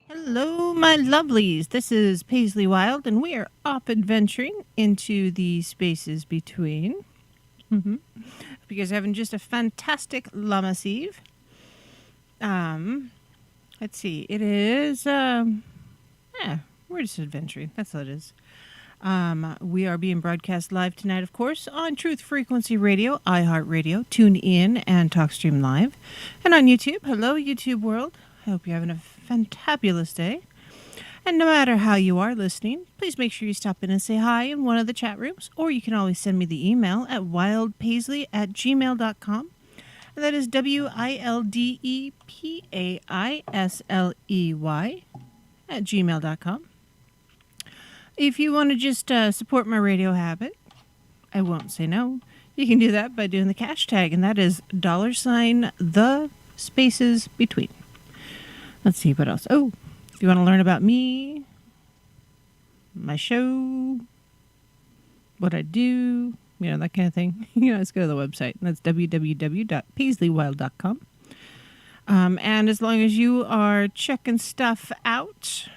Hello, my lovelies. This is Paisley Wild, and we are off adventuring into the spaces between. Because having just a fantastic Lammas Eve. Let's see. It is. We're just adventuring. That's all it is. We are being broadcast live tonight, of course, on Truth Frequency Radio, iHeartRadio, TuneIn, and TalkStream Live, and on YouTube. Hello, YouTube world. I hope you're having a fantabulous day. And no matter how you are listening, please make sure you stop in and say hi in one of the chat rooms, or you can always send me the email at wildepaisley@gmail.com. And that is WILDEPAISLEY@gmail.com. If you want to just support my radio habit, I won't say no. You can do that by doing the cash tag, and that is $TheSpacesBetween. Let's see what else. Oh, if you want to learn about me, my show, what I do, that kind of thing, let's go to the website. That's www.paisleywild.com. And as long as you are checking stuff out,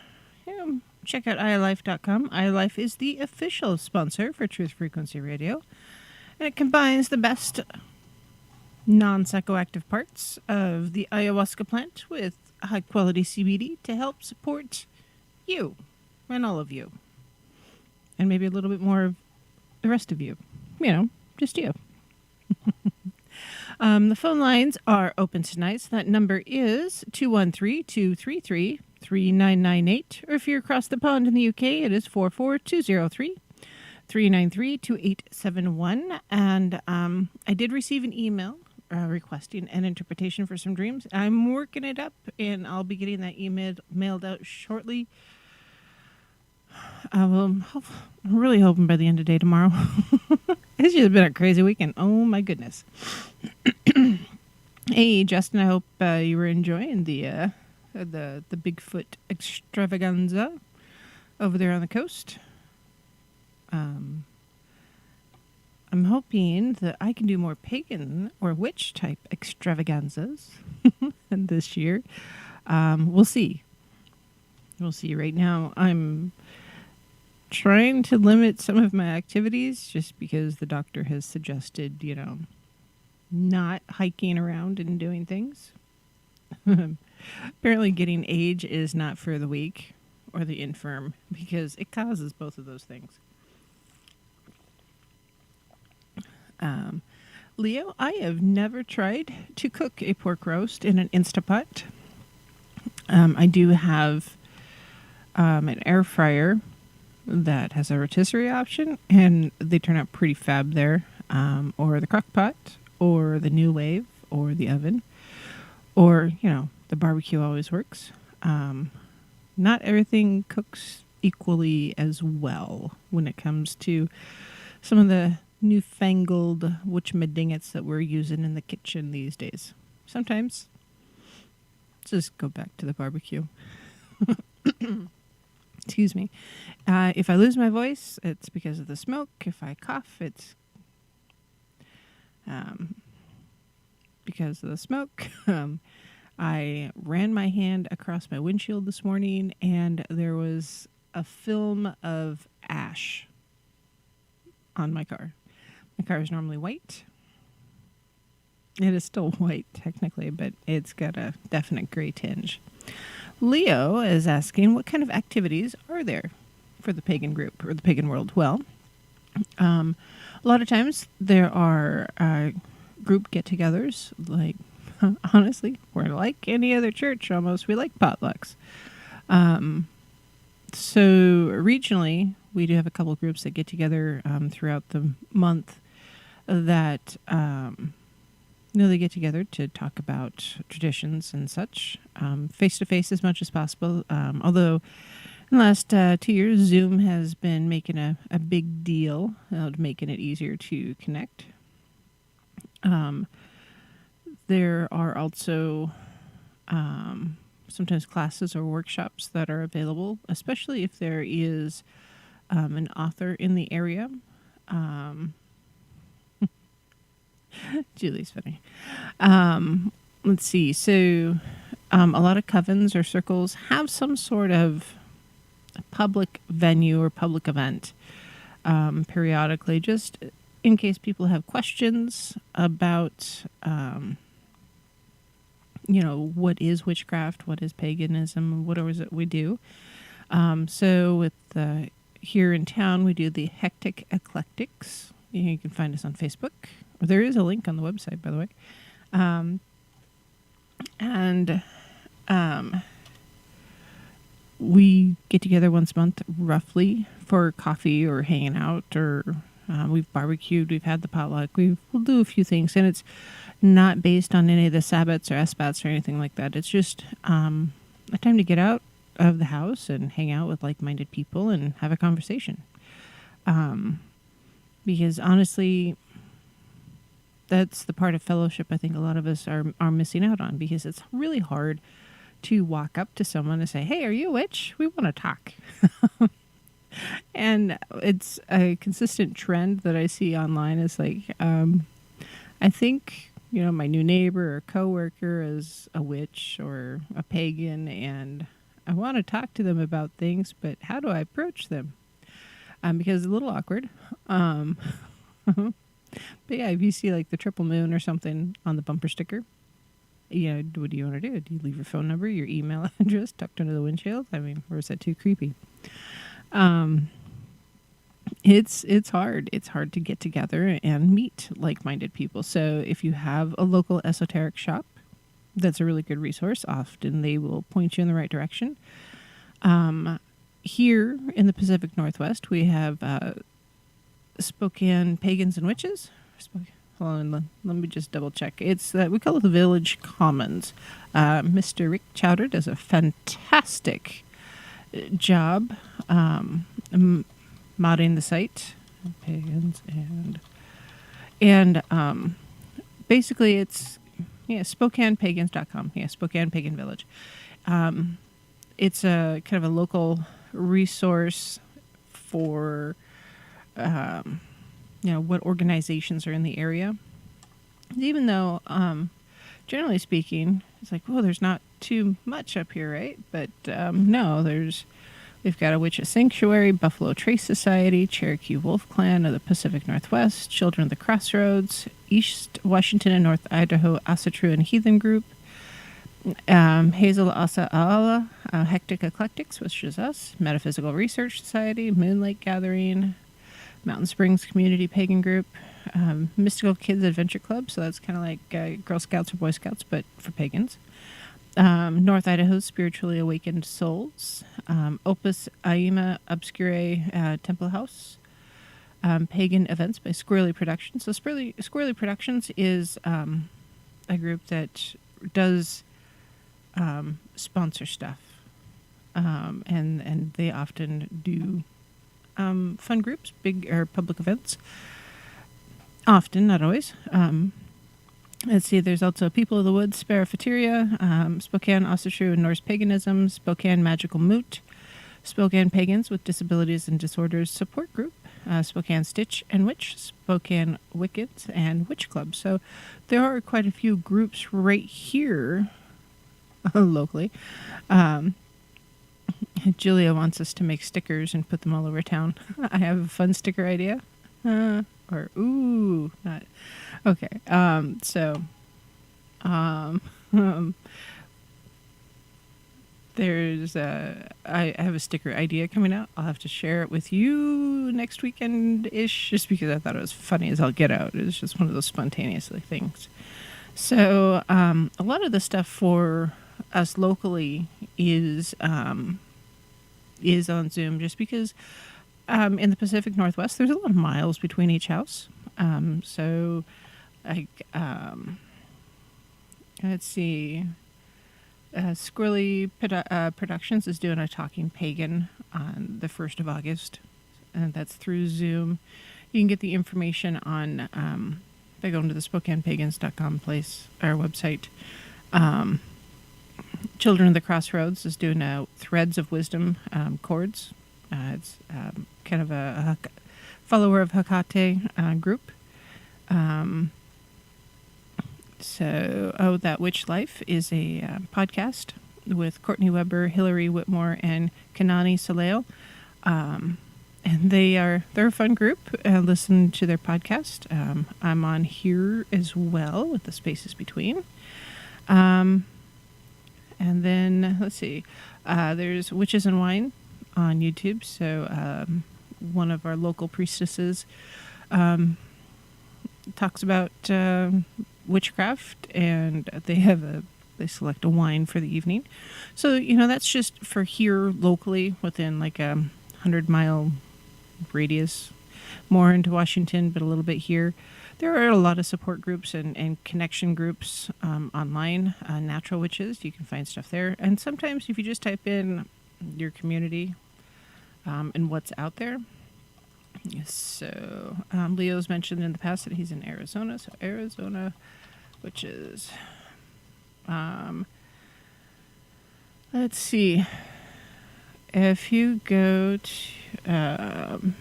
check out iLife.com. iLife is the official sponsor for Truth Frequency Radio, and it combines the best non-psychoactive parts of the ayahuasca plant with high-quality CBD to help support you and all of you, and maybe a little bit more of the rest of you. Just you. The phone lines are open tonight, so that number is 213-233-3998. Or if you're across the pond in the UK, it is 44203-393-2871. And I did receive an email requesting an interpretation for some dreams. I'm working it up, and I'll be getting that email mailed out shortly. I'm really hoping by the end of the day tomorrow. It's just been a crazy weekend. Oh my goodness. Hey, Justin, I hope you were enjoying the Bigfoot extravaganza over there on the coast. I'm hoping that I can do more pagan or witch type extravaganzas this year. We'll see. We'll see. Right now, I'm trying to limit some of my activities just because the doctor has suggested, not hiking around and doing things. Apparently getting age is not for the weak or the infirm because it causes both of those things. Leo, I have never tried to cook a pork roast in an Instapot. I do have an air fryer that has a rotisserie option, and they turn out pretty fab there. Or the crock pot, or the New Wave, or the oven, or, the barbecue always works. Not everything cooks equally as well when it comes to some of the newfangled whatchamadingets that we're using in the kitchen these days. Sometimes, just go back to the barbecue. Excuse me. If I lose my voice, it's because of the smoke. If I cough, it's because of the smoke. I ran my hand across my windshield this morning, and there was a film of ash on my car. My car is normally white. It is still white, technically, but it's got a definite gray tinge. Leo is asking, what kind of activities are there for the pagan group or the pagan world? Well, a lot of times there are group get-togethers. Like, honestly, we're like any other church almost. We like potlucks. So regionally, we do have a couple of groups that get together throughout the month that they get together to talk about traditions and such, face-to-face as much as possible. Although in the last 2 years, Zoom has been making a big deal out making it easier to connect. There are also sometimes classes or workshops that are available, especially if there is an author in the area. Julie's funny. Let's see. So, a lot of covens or circles have some sort of public venue or public event periodically, just in case people have questions about, what is witchcraft, what is paganism, what is it we do. So with here in town, we do the Hectic Eclectics. You can find us on Facebook. There is a link on the website, by the way. And we get together once a month, roughly, for coffee or hanging out, or we've barbecued, we've had the potluck, we'll do a few things, and it's not based on any of the Sabbats or SBATs or anything like that. It's just a time to get out of the house and hang out with like-minded people and have a conversation. Because honestly, that's the part of fellowship I think a lot of us are missing out on, because it's really hard to walk up to someone and say, "Hey, are you a witch? We want to talk." And it's a consistent trend that I see online. Is like, I think, my new neighbor or coworker is a witch or a pagan, and I want to talk to them about things, but how do I approach them? Because it's a little awkward. But yeah, if you see like the triple moon or something on the bumper sticker, what do you want to do? Do you leave your phone number, your email address tucked under the windshield? I mean, or is that too creepy? It's hard. It's hard to get together and meet like-minded people. So if you have a local esoteric shop, that's a really good resource. Often they will point you in the right direction. Here in the Pacific Northwest, we have Spokane Pagans and Witches. Hold on, let me just double check. It's we call it the Village Commons. Mr. Rick Chowder does a fantastic job modding the site. Pagans and basically it's SpokanePagans.com. Yeah, Spokane Pagan Village. It's a kind of a local resource for what organizations are in the area. Even though, generally speaking, it's like, well, there's not too much up here, right? But no, we've got a Witches Sanctuary, Buffalo Trace Society, Cherokee Wolf Clan of the Pacific Northwest, Children of the Crossroads, East Washington and North Idaho Asatru and Heathen Group, Hazel Asa Ala, Hectic Eclectics, which is us, Metaphysical Research Society, Moonlight Gathering, Mountain Springs Community Pagan Group, Mystical Kids Adventure Club, so that's kind of like Girl Scouts or Boy Scouts, but for pagans. North Idaho's Spiritually Awakened Souls, Opus Aima Obscure Temple House, Pagan Events by Squirrely Productions. So Squirrely Productions is a group that does sponsor stuff, and they often do fun groups, big or public events. Often, not always. Let's see, there's also People of the Woods, Sparafateria, Spokane Ossetru and Norse Paganism, Spokane Magical Moot, Spokane Pagans with Disabilities and Disorders Support Group, Spokane Stitch and Witch, Spokane Wiccans, and Witch Club. So there are quite a few groups right here locally. Julia wants us to make stickers and put them all over town. I have a fun sticker idea. Not okay. There's I have a sticker idea coming out. I'll have to share it with you next weekend-ish, just because I thought it was funny as I'll get out. It was just one of those spontaneous things. So a lot of the stuff for us locally is on Zoom, just because in the Pacific Northwest there's a lot of miles between each house. So let's see. Squirrely Productions is doing a Talking Pagan on the 1st of August, and that's through Zoom. You can get the information on by going to the SpokanePagans.com our website. Children of the Crossroads is doing a Threads of Wisdom chords. It's kind of a follower of Hecate group. So, That Witch Life is a podcast with Courtney Weber, Hillary Whitmore, and Kanani Saleo. And they're a fun group. Listen to their podcast. I'm on here as well with The Spaces Between. And then, let's see, there's Witches and Wine on YouTube. So one of our local priestesses talks about witchcraft, and they select a wine for the evening. So, that's just for here locally within like a 100-mile radius, more into Washington, but a little bit here. There are a lot of support groups and connection groups online. Natural Witches, you can find stuff there. And sometimes if you just type in your community and what's out there. So Leo's mentioned in the past that he's in Arizona. So Arizona Witches. Let's see. If you go to...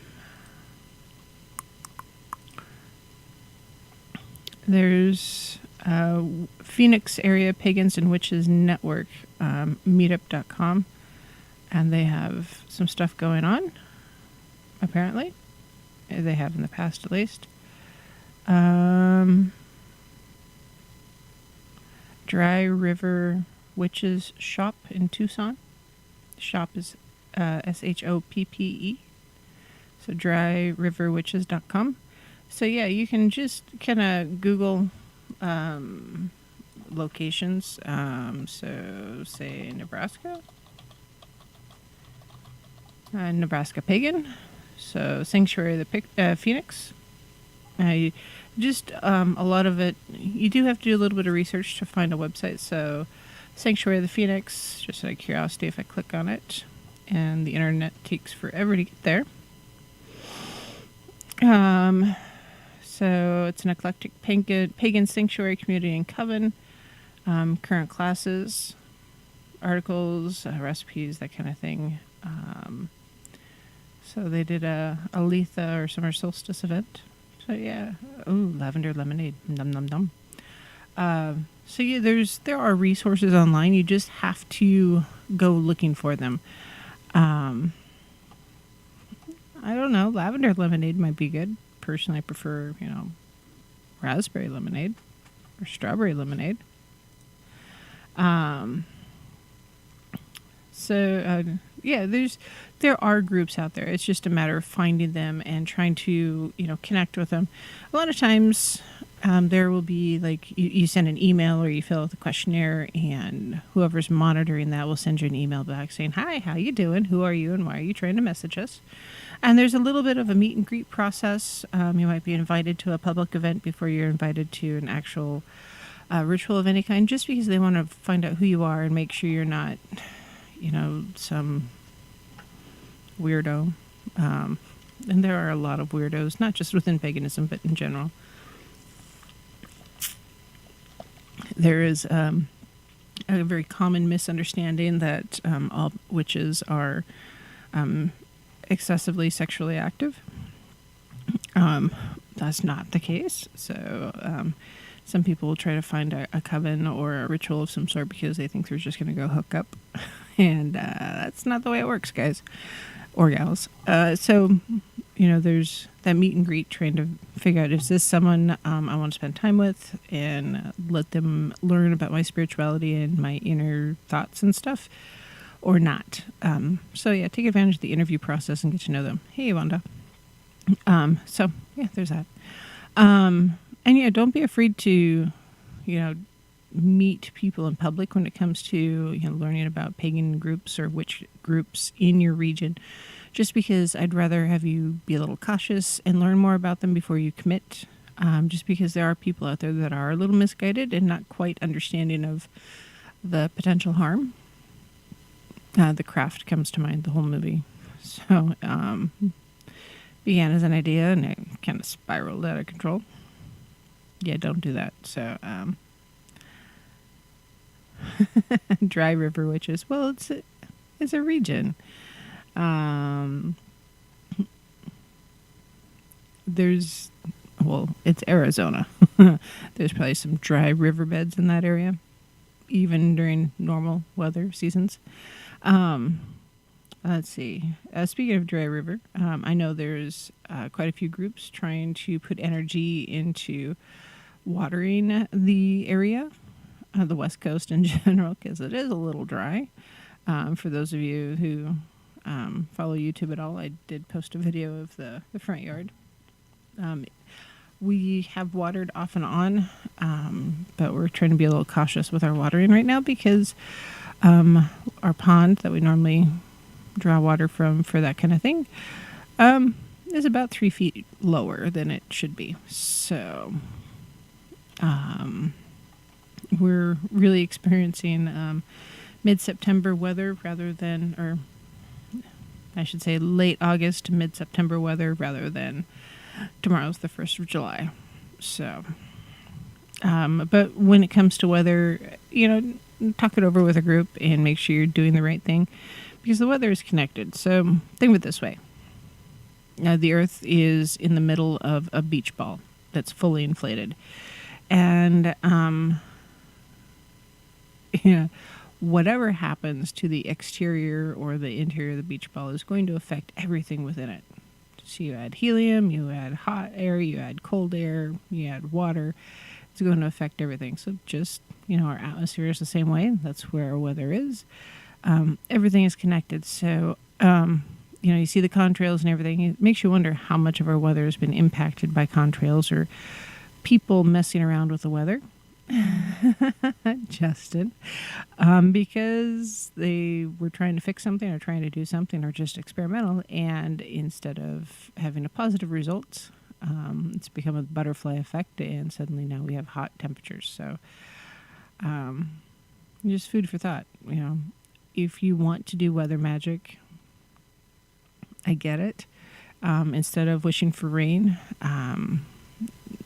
there's Phoenix Area Pagans and Witches Network, meetup.com, and they have some stuff going on, apparently. They have in the past, at least. Dry River Witches Shop in Tucson. Shop is SHOPPE. So dryriverwitches.com. So yeah, you can just kind of Google locations. So say Nebraska. Nebraska Pagan. So Sanctuary of the Phoenix. Just a lot of it, you do have to do a little bit of research to find a website. So Sanctuary of the Phoenix, just out of curiosity, if I click on it, and the internet takes forever to get there. So it's an eclectic pagan sanctuary community in Coven. Current classes, articles, recipes, that kind of thing. So they did a Letha or summer solstice event. So yeah, ooh, lavender lemonade, num num num. So yeah, there are resources online. You just have to go looking for them. I don't know. Lavender lemonade might be good. Personally, I prefer, raspberry lemonade or strawberry lemonade. Yeah, there are groups out there. It's just a matter of finding them and trying to, connect with them. A lot of times, there will be like you send an email or you fill out the questionnaire, and whoever's monitoring that will send you an email back saying, "Hi, how you doing? Who are you, and why are you trying to message us?" And there's a little bit of a meet and greet process. You might be invited to a public event before you're invited to an actual ritual of any kind, just because they want to find out who you are and make sure you're not, some weirdo. And there are a lot of weirdos, not just within paganism, but in general. There is a very common misunderstanding that all witches are excessively sexually active. That's not the case. So some people will try to find a coven or a ritual of some sort because they think they're just going to go hook up. And that's not the way it works, guys or gals. So, there's that meet and greet, trying to figure out, is this someone I want to spend time with and let them learn about my spirituality and my inner thoughts and stuff, or not. So yeah, take advantage of the interview process and get to know them. Hey, Wanda. So yeah, there's that. And yeah, don't be afraid to, meet people in public when it comes to, learning about pagan groups or witch groups in your region. Just because I'd rather have you be a little cautious and learn more about them before you commit. Just because there are people out there that are a little misguided and not quite understanding of the potential harm. The Craft comes to mind, the whole movie. So, began as an idea and it kind of spiraled out of control. Yeah, don't do that. So, Dry River Witches. Well, it's a region. There's well, it's Arizona. There's probably some dry riverbeds in that area, even during normal weather seasons. Let's see. Speaking of dry river, I know there's quite a few groups trying to put energy into watering the area, the West Coast in general, because it is a little dry. For those of you who follow YouTube at all, I did post a video of the front yard. We have watered off and on, but we're trying to be a little cautious with our watering right now because our pond that we normally draw water from for that kind of thing is about 3 feet lower than it should be. So we're really experiencing mid-September weather rather than, or I should say late August to mid-September weather rather than tomorrow's the 1st of July. So, but when it comes to weather, talk it over with a group and make sure you're doing the right thing because the weather is connected. So think of it this way. The Earth is in the middle of a beach ball that's fully inflated. And, whatever happens to the exterior or the interior of the beach ball is going to affect everything within it. So you add helium, you add hot air, you add cold air, you add water. It's going to affect everything. So just, our atmosphere is the same way. That's where our weather is. Everything is connected. So, you see the contrails and everything. It makes you wonder how much of our weather has been impacted by contrails or people messing around with the weather. Justin, because they were trying to fix something or trying to do something or just experimental, and instead of having a positive result, it's become a butterfly effect, and suddenly now we have hot temperatures. So just food for thought. If you want to do weather magic, I get it. Instead of wishing for rain,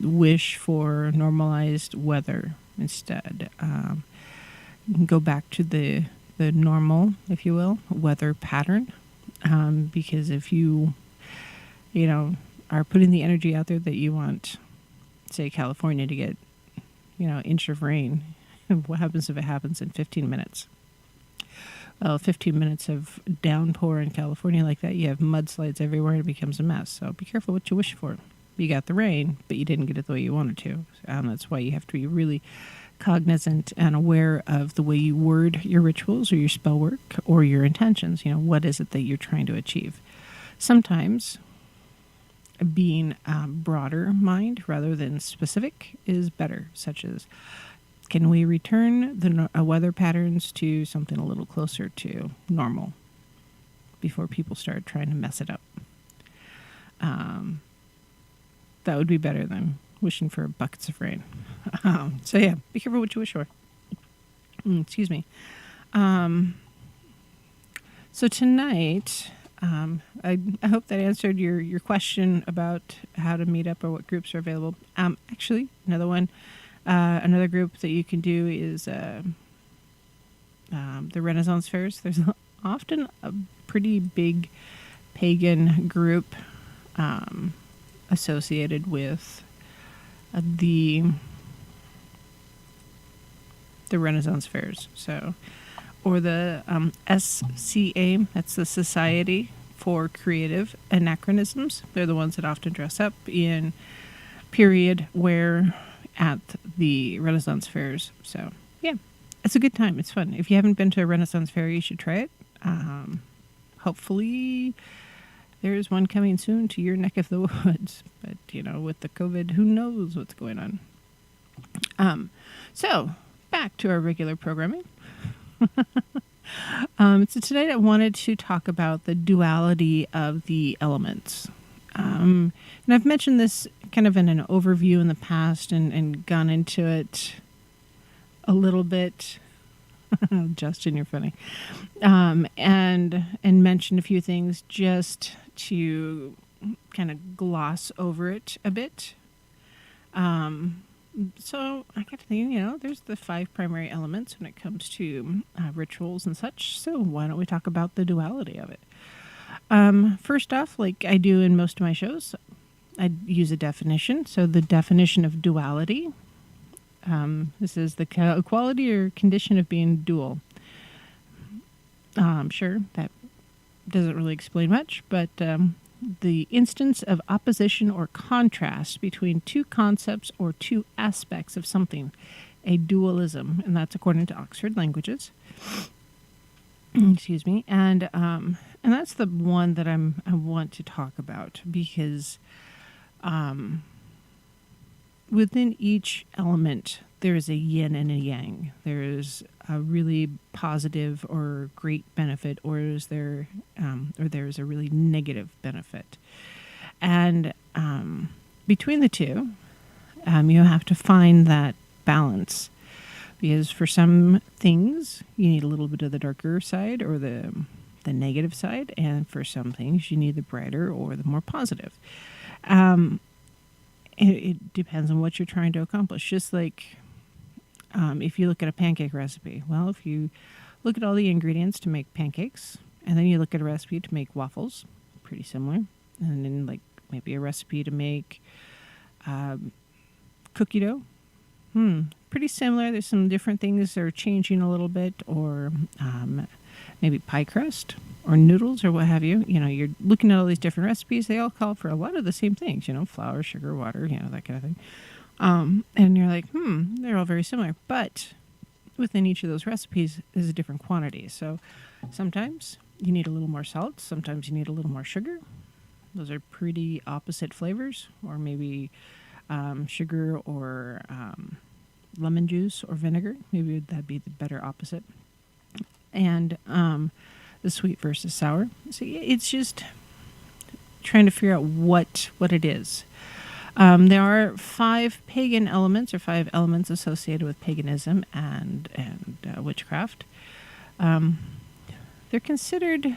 wish for normalized weather instead. Go back to the normal, if you will, weather pattern. Because if you, are putting the energy out there that you want, say, California to get, an inch of rain, what happens if it happens in 15 minutes? Well, 15 minutes of downpour in California like that, you have mudslides everywhere and it becomes a mess. So be careful what you wish for. You got the rain, but you didn't get it the way you wanted to. That's why you have to be really cognizant and aware of the way you word your rituals or your spell work or your intentions. What is it that you're trying to achieve? Sometimes being broader mind rather than specific is better, such as, can we return the weather patterns to something a little closer to normal before people start trying to mess it up? That would be better than wishing for buckets of rain. So yeah, be careful what you wish for. Excuse me. So tonight, I hope that answered your question about how to meet up or what groups are available. Actually, another group that you can do is the Renaissance fairs. There's often a pretty big pagan group associated with the Renaissance fairs. So, or the SCA, that's the Society for Creative Anachronisms. They're the ones that often dress up in period wear at the Renaissance fairs. So, yeah, it's a good time. It's fun. If you haven't been to a Renaissance fair, you should try it. Hopefully there's one coming soon to your neck of the woods. But, with the COVID, who knows what's going on. So, back to our regular programming. So tonight I wanted to talk about the duality of the elements. And I've mentioned this kind of in an overview in the past and gone into it a little bit. Justin, you're funny. And mentioned a few things just to kind of gloss over it a bit. So I got to think, there's the 5 primary elements when it comes to rituals and such. So why don't we talk about the duality of it? First off, like I do in most of my shows, I'd use a definition. So the definition of duality, this is the quality or condition of being dual. Sure, that doesn't really explain much, but the instance of opposition or contrast between two concepts or two aspects of something, a dualism, and that's according to Oxford Languages. Excuse me, and that's the one that I want to talk about because within each element there is a yin and a yang. There is a really positive or great benefit, or there is a really negative benefit, and between the two, you have to find that balance. Because for some things, you need a little bit of the darker side or the negative side, and for some things, you need the brighter or the more positive. It depends on what you're trying to accomplish. Just like if you look at a pancake recipe, well, if you look at all the ingredients to make pancakes, and then you look at a recipe to make waffles, pretty similar, and then like maybe a recipe to make cookie dough. Pretty similar. There's some different things that are changing a little bit, or maybe pie crust or noodles or what have you. You know, you're looking at all these different recipes. They all call for a lot of the same things, you know, flour, sugar, water, you know, that kind of thing. And you're like, they're all very similar. But within each of those recipes is a different quantity. So sometimes you need a little more salt. Sometimes you need a little more sugar. Those are pretty opposite flavors. Or maybe sugar or lemon juice or vinegar. Maybe that'd be the better opposite. And the sweet versus sour. So it's just trying to figure out what it is. There are 5 pagan elements, or 5 elements associated with paganism and witchcraft. They're considered,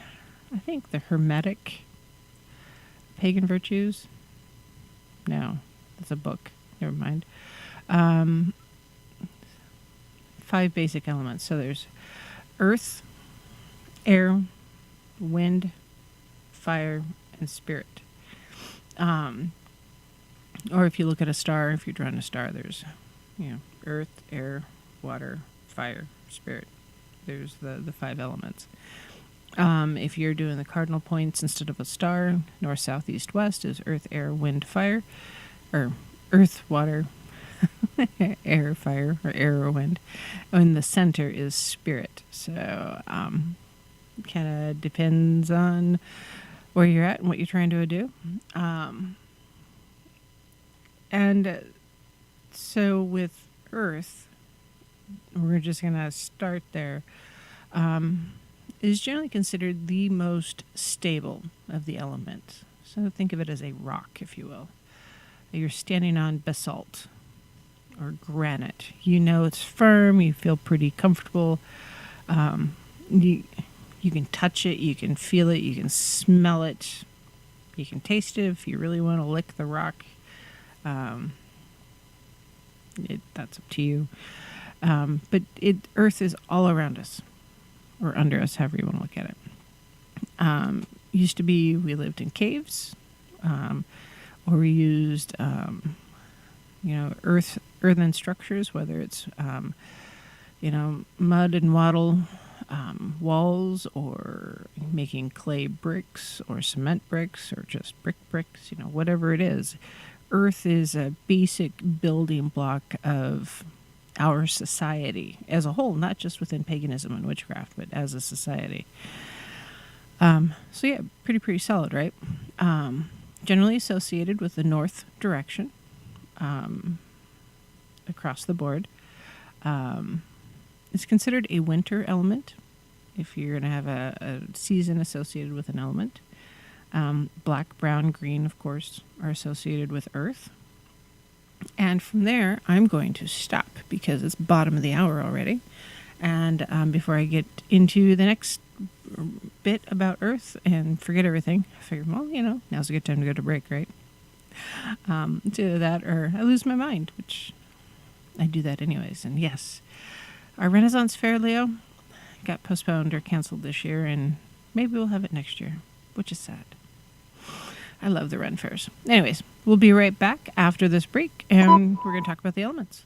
I think, the hermetic pagan virtues. No, that's a book. Never mind. 5 basic elements. So there's earth, air, wind, fire, and spirit. Or if you look at a star, if you're drawing a star, there's, you know, earth, air, water, fire, spirit. There's the 5 elements. If you're doing the cardinal points instead of a star, north, south, east, west is earth, air, wind, fire, or earth, water, air, fire, or air or wind. And the center is spirit. So kind of depends on where you're at and what you're trying to do. And so with earth, we're just going to start there. Is generally considered the most stable of the elements. So think of it as a rock, if you will. You're standing on basalt or granite. You know it's firm. You feel pretty comfortable. You can touch it. You can feel it. You can smell it. You can taste it if you really want to lick the rock. That's up to you. But Earth is all around us, or under us, however you want to look at it. Used to be we lived in caves, or we used earthen structures, whether it's mud and wattle walls, or making clay bricks or cement bricks or just bricks, whatever it is. Earth is a basic building block of our society as a whole, not just within paganism and witchcraft, but as a society. So yeah, pretty solid, right? Generally associated with the north direction, across the board. It's considered a winter element if you're going to have a season associated with an element. Black, brown, green, of course, are associated with earth. And from there, I'm going to stop because it's bottom of the hour already. And before I get into the next bit about Earth and forget everything, I figured, well, now's a good time to go to break, right? It's either that or I lose my mind, which I do that anyways. And yes, our Renaissance Fair, Leo, got postponed or canceled this year, and maybe we'll have it next year, which is sad. I love the Ren fairs. Anyways, we'll be right back after this break, and we're going to talk about the elements.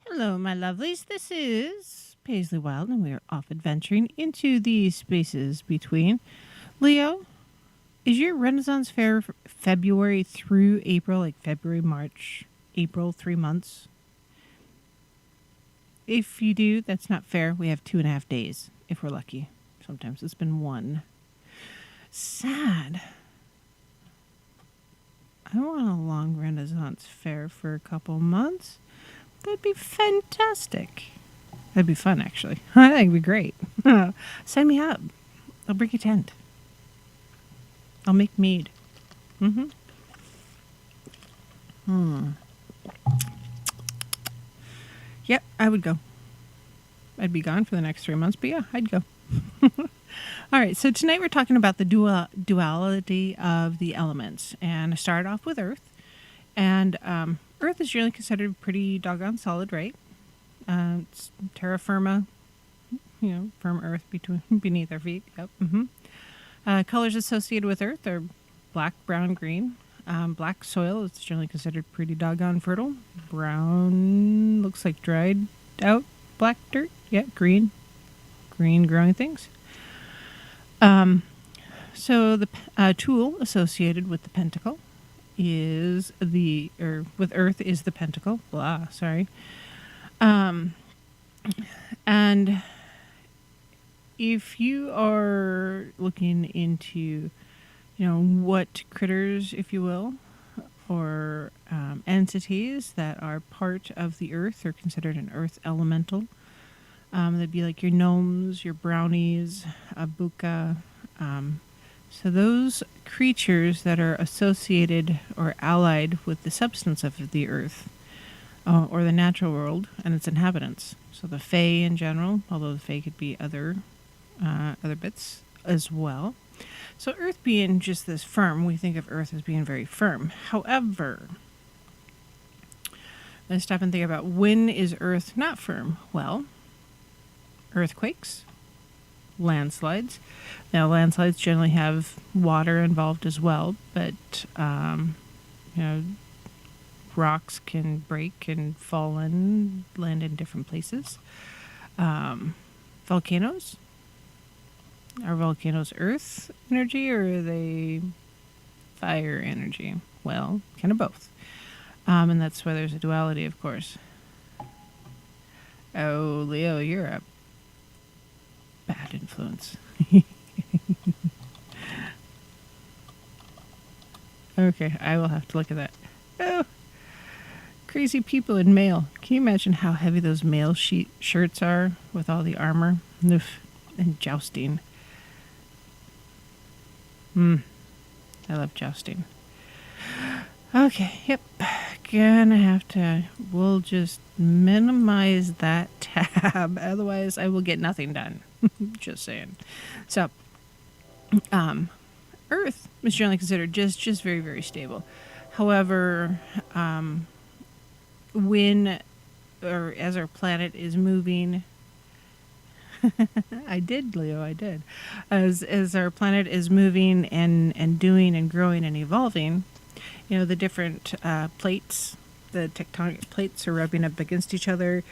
Hello, my lovelies. This is Paisley Wild, and we are off adventuring into the spaces between. Leo, is your Renaissance Fair February through April, like February, March, April, 3 months? If you do, that's not fair. We have 2.5 days, if we're lucky. Sometimes it's been 1. Sad. I want a long Renaissance Fair for a couple months. That'd be fantastic. That'd be fun, actually. I think it'd be great. Sign me up. I'll bring a tent. I'll make mead. Yep, I would go. I'd be gone for the next 3 months, but yeah, I'd go. All right, so tonight we're talking about the duality of the elements. And I started off with Earth. And Earth is generally considered pretty doggone solid, right? It's terra firma, firm earth beneath our feet. Yep. Colors associated with Earth are black, brown, green. Black soil is generally considered pretty doggone fertile. Brown looks like dried out black dirt. Yeah, green growing things. So the tool associated with the pentacle with Earth is the pentacle. Blah, sorry. And if you are looking into, what critters, if you will, or entities that are part of the Earth are considered an Earth elemental, they'd be like your gnomes, your brownies, abuka. So those creatures that are associated or allied with the substance of the Earth, or the natural world and its inhabitants. So the Fae in general, although the Fae could be other bits as well. So Earth being just this firm, we think of Earth as being very firm. However, let's stop and think about, when is Earth not firm? Well, earthquakes, landslides. Now, landslides generally have water involved as well, but rocks can break and fall and land in different places. Volcanoes. Are volcanoes earth energy or are they fire energy? Well, kind of both. And that's why there's a duality, of course. Oh, Leo, you're a bad influence. Okay, I will have to look at that. Oh, crazy people in mail. Can you imagine how heavy those mail shirts are with all the armor? Oof. And jousting. I love jousting. Okay, yep. We'll just minimize that tab. Otherwise, I will get nothing done. Just saying. So, Earth is generally considered just very, very stable. However, as our planet is moving, I did, Leo, I did. As our planet is moving and doing and growing and evolving, the different plates, the tectonic plates are rubbing up against each other,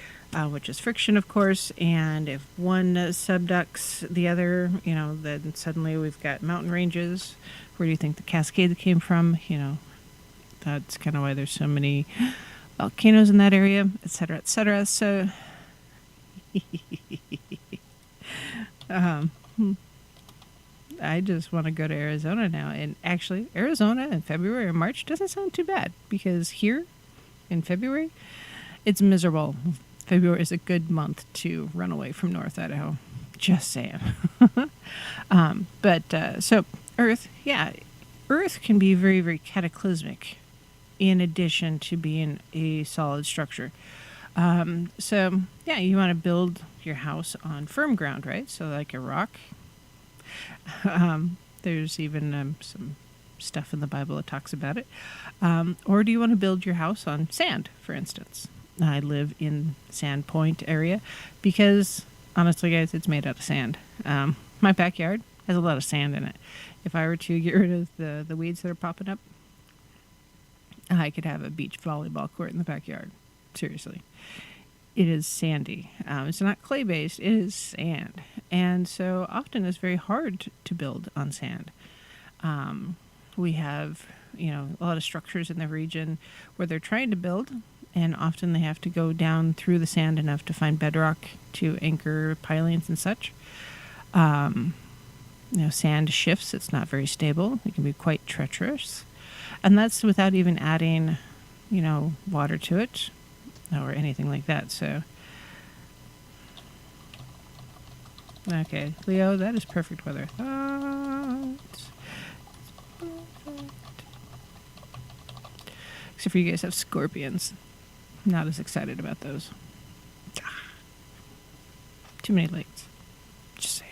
which is friction, of course. And if one subducts the other, then suddenly we've got mountain ranges. Where do you think the Cascades came from? That's kind of why there's so many volcanoes in that area, et cetera, et cetera. So, I just want to go to Arizona now. And actually, Arizona in February or March doesn't sound too bad, because here in February, it's miserable. February is a good month to run away from North Idaho. Just saying. So Earth, Earth can be very, very cataclysmic in addition to being a solid structure. You want to build your house on firm ground, right? So like a rock. There's even some stuff in the Bible that talks about it. Or do you want to build your house on sand, for instance? I live in Sand Point area because, honestly, guys, it's made out of sand. My backyard has a lot of sand in it. If I were to get rid of the weeds that are popping up, I could have a beach volleyball court in the backyard. Seriously. It is sandy. It's not clay-based. It is sand. And so often it's very hard to build on sand. We have, a lot of structures in the region where they're trying to build, and often they have to go down through the sand enough to find bedrock to anchor pilings and such. Sand shifts. It's not very stable. It can be quite treacherous. And that's without even adding, water to it or anything like that. So, okay, Leo, that is perfect weather. It's perfect. Except for you guys have scorpions. Not as excited about those. Too many lakes. Just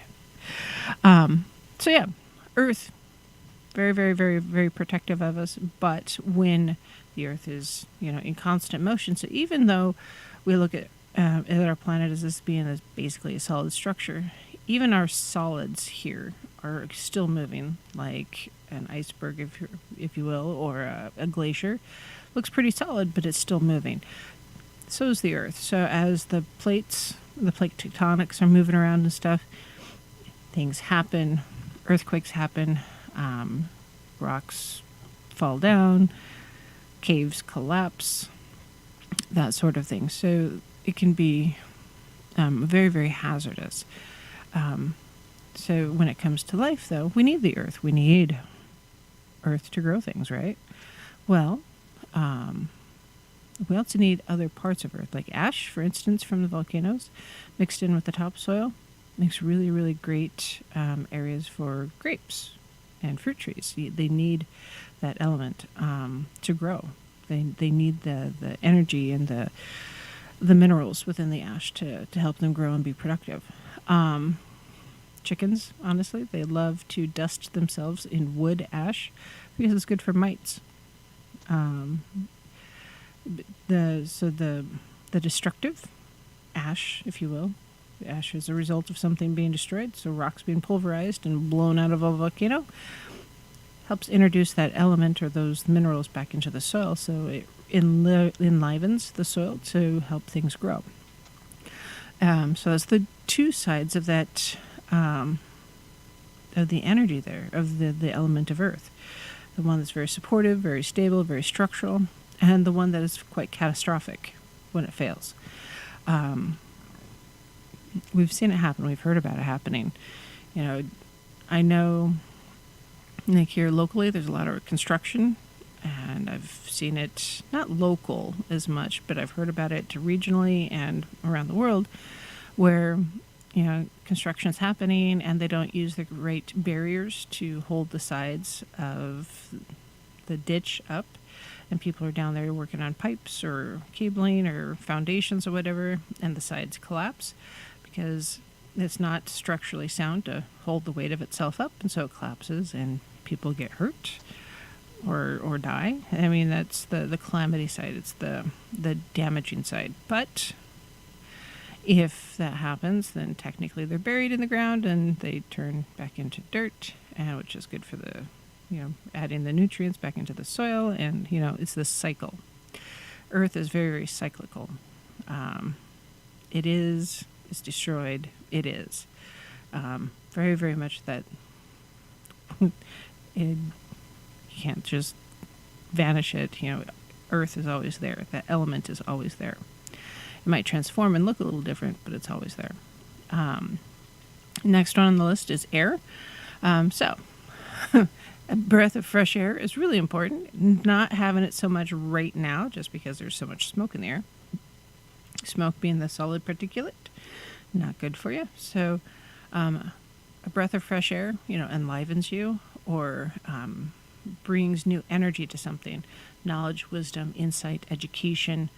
saying. So yeah, Earth, very, very, very, very protective of us. But when the Earth is, in constant motion, so even though we look at our planet as this being as basically a solid structure, even our solids here are still moving, like an iceberg, if you will, or a glacier. Looks pretty solid, but it's still moving. So is the Earth. So as the plate tectonics are moving around and stuff, things happen, earthquakes happen, rocks fall down, caves collapse, that sort of thing. So it can be very, very hazardous. So when it comes to life, though, we need the Earth. We need Earth to grow things, right? Well, we also need other parts of Earth, like ash, for instance, from the volcanoes, mixed in with the topsoil. Makes really, really great areas for grapes and fruit trees. They need that element to grow. They need the energy and the minerals within the ash to help them grow and be productive. Chickens, honestly, they love to dust themselves in wood ash because it's good for mites. The destructive ash, if you will, the ash is a result of something being destroyed, so rocks being pulverized and blown out of a volcano helps introduce that element or those minerals back into the soil, so it enlivens the soil to help things grow. So that's the two sides of that, of the energy there, of the element of Earth. The one that's very supportive, very stable, very structural, and the one that is quite catastrophic when it fails. We've seen it happen. We've heard about it happening. I know, like here locally, there's a lot of construction, and I've seen it, not local as much, but I've heard about it regionally and around the world, where construction is happening and they don't use the right barriers to hold the sides of the ditch up, and people are down there working on pipes or cabling or foundations or whatever, and the sides collapse because it's not structurally sound to hold the weight of itself up, and so it collapses and people get hurt or die. I mean, that's the calamity side. It's the damaging side. But if that happens, then technically they're buried in the ground and they turn back into dirt, which is good for the, adding the nutrients back into the soil. And, it's this cycle. Earth is very, very cyclical. It's destroyed. It is. Very, very much that you can't just vanish it. Earth is always there. That element is always there. It might transform and look a little different, but it's always there. Next one on the list is air. So a breath of fresh air is really important. Not having it so much right now just because there's so much smoke in the air. Smoke being the solid particulate, not good for you. So a breath of fresh air, enlivens you or brings new energy to something. Knowledge, wisdom, insight, education.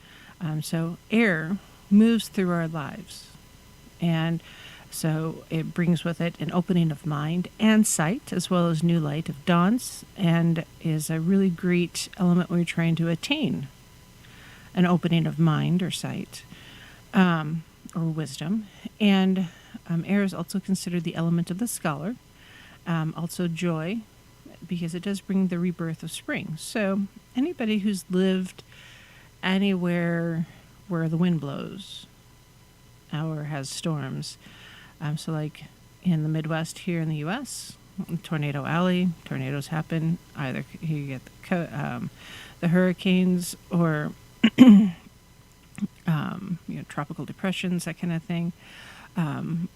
So air moves through our lives. And so it brings with it an opening of mind and sight, as well as new light of dawns, and is a really great element when you're trying to attain an opening of mind or sight, or wisdom. And air is also considered the element of the scholar. Also joy, because it does bring the rebirth of spring. So anybody who's lived anywhere where the wind blows or has storms, so like in the Midwest here in the U.S., Tornado Alley, tornadoes happen. Either you get the hurricanes or tropical depressions, that kind of thing,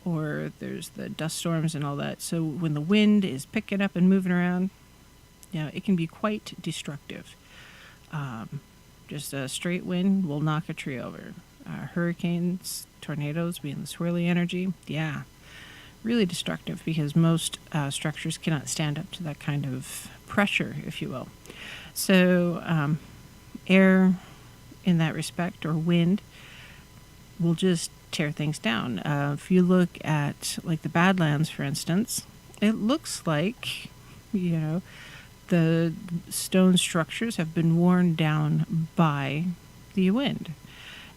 or there's the dust storms and all that. So when the wind is picking up and moving around, it can be quite destructive. Just a straight wind will knock a tree over. Hurricanes, tornadoes being the swirly energy, really destructive because most structures cannot stand up to that kind of pressure, if you will. So air in that respect, or wind, will just tear things down. If you look at like the Badlands, for instance, it looks like, the stone structures have been worn down by the wind.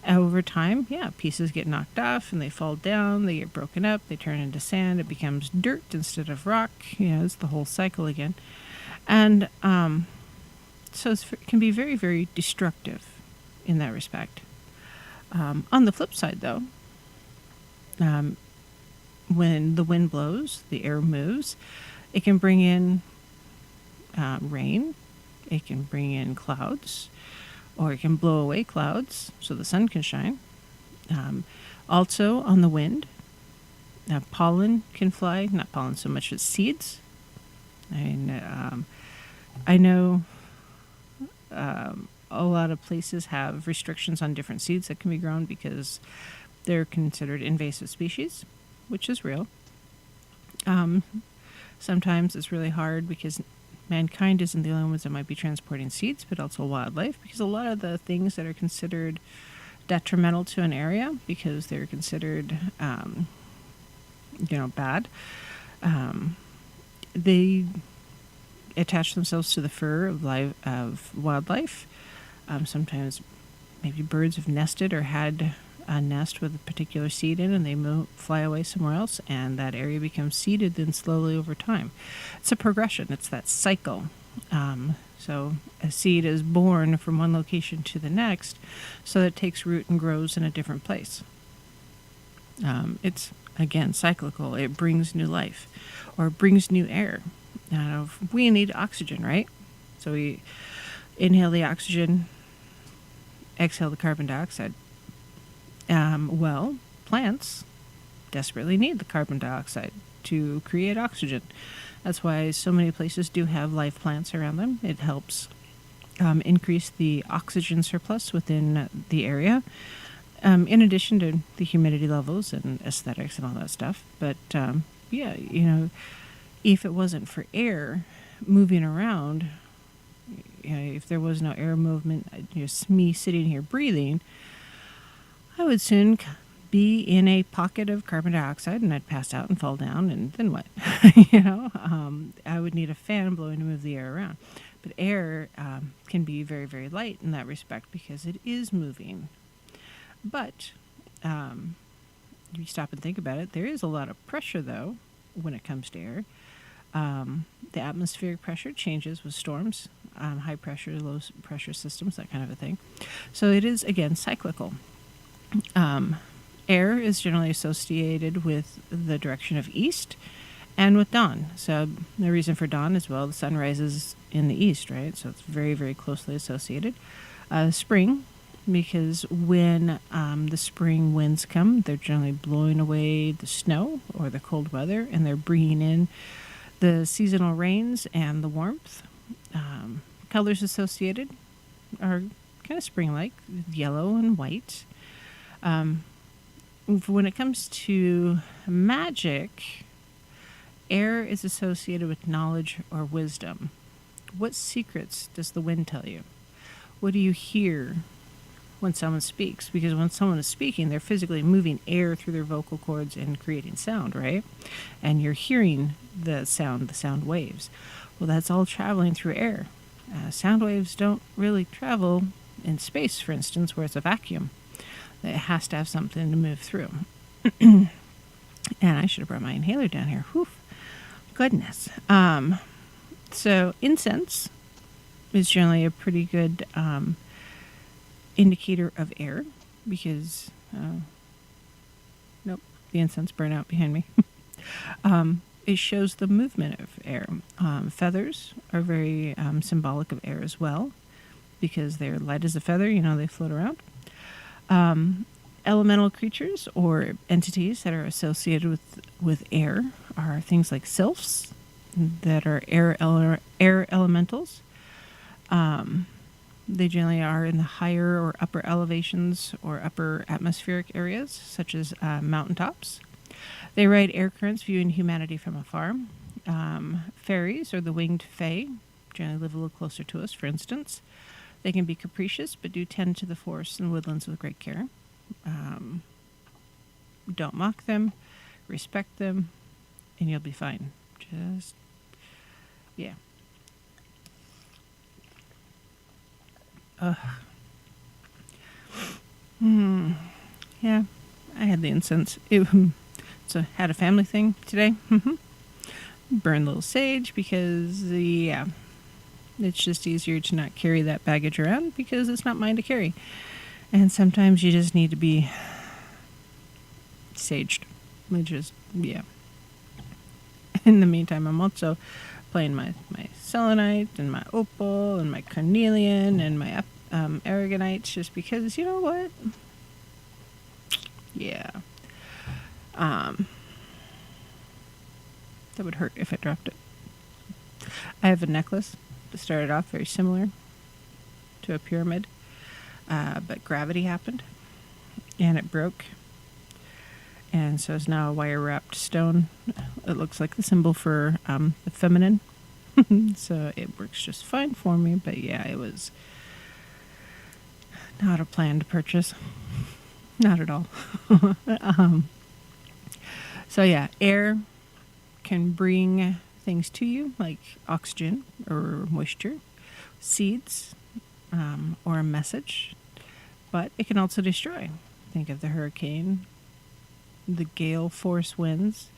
Over time, pieces get knocked off and they fall down, they get broken up, they turn into sand, it becomes dirt instead of rock. It's the whole cycle again. And so it can be very, very destructive in that respect. On the flip side, though, when the wind blows, the air moves, it can bring in rain, it can bring in clouds, or it can blow away clouds so the sun can shine. Also, on the wind, pollen can fly, not pollen so much as seeds. I know a lot of places have restrictions on different seeds that can be grown because they're considered invasive species, which is real. Sometimes it's really hard because mankind isn't the only ones that might be transporting seeds, but also wildlife, because a lot of the things that are considered detrimental to an area because they're considered, bad, they attach themselves to the fur of wildlife. Sometimes maybe birds have nested or had a nest with a particular seed in, and they fly away somewhere else, and that area becomes seeded then slowly over time. It's a progression. It's that cycle. So a seed is born from one location to the next, so that it takes root and grows in a different place. It's, again, cyclical. It brings new life, or it brings new air. Now, we need oxygen, right? So we inhale the oxygen, exhale the carbon dioxide. Plants desperately need the carbon dioxide to create oxygen. That's why so many places do have live plants around them. It helps increase the oxygen surplus within the area, in addition to the humidity levels and aesthetics and all that stuff. But, if it wasn't for air moving around, if there was no air movement, just me sitting here breathing, I would soon be in a pocket of carbon dioxide and I'd pass out and fall down, and then what? I would need a fan blowing to move the air around. But air can be very, very light in that respect because it is moving. But if you stop and think about it, there is a lot of pressure, though, when it comes to air. The atmospheric pressure changes with storms, high pressure, low pressure systems, that kind of a thing. So it is, again, cyclical. Air is generally associated with the direction of east and with dawn. So the reason for dawn is, the sun rises in the east, right? So it's very, very closely associated. Spring, because when the spring winds come, they're generally blowing away the snow or the cold weather, and they're bringing in the seasonal rains and the warmth. Colors associated are kind of spring-like, yellow and white. When it comes to magic, air is associated with knowledge or wisdom. What secrets does the wind tell you? What do you hear when someone speaks? Because when someone is speaking, they're physically moving air through their vocal cords and creating sound, right? And you're hearing the sound waves. Well, that's all traveling through air. Sound waves don't really travel in space, for instance, where it's a vacuum. It has to have something to move through. And I should have brought my inhaler down here. Whew. Goodness. So incense is generally a pretty good indicator of air because, nope, the incense burned out behind me. It shows the movement of air. Feathers are very symbolic of air as well because they're light as a feather, they float around. Elemental creatures or entities that are associated with air are things like sylphs that are air elementals. They generally are in the higher or upper elevations or upper atmospheric areas, such as mountaintops. They ride air currents viewing humanity from afar. Fairies, or the winged fae, generally live a little closer to us, for instance. They can be capricious, but do tend to the forests and woodlands with great care. don't mock them, respect them, and you'll be fine. Just, yeah. Ugh. Yeah, I had the incense. So had a family thing today. Burn a little sage because, yeah, it's just easier to not carry that baggage around because it's not mine to carry. And sometimes you just need to be saged. Yeah. In the meantime, I'm also playing my selenite and my opal and my carnelian and my aragonite just because, you know what? Yeah. That would hurt if I dropped it. I have a necklace that started off very similar to a pyramid, but gravity happened and it broke. And so it's now a wire-wrapped stone. It looks like the symbol for the feminine. So it works just fine for me. But yeah, it was not a planned purchase. Not at all. So yeah, air can bring things to you like oxygen or moisture, seeds, or a message. But it can also destroy. Think of the hurricane, the gale force winds,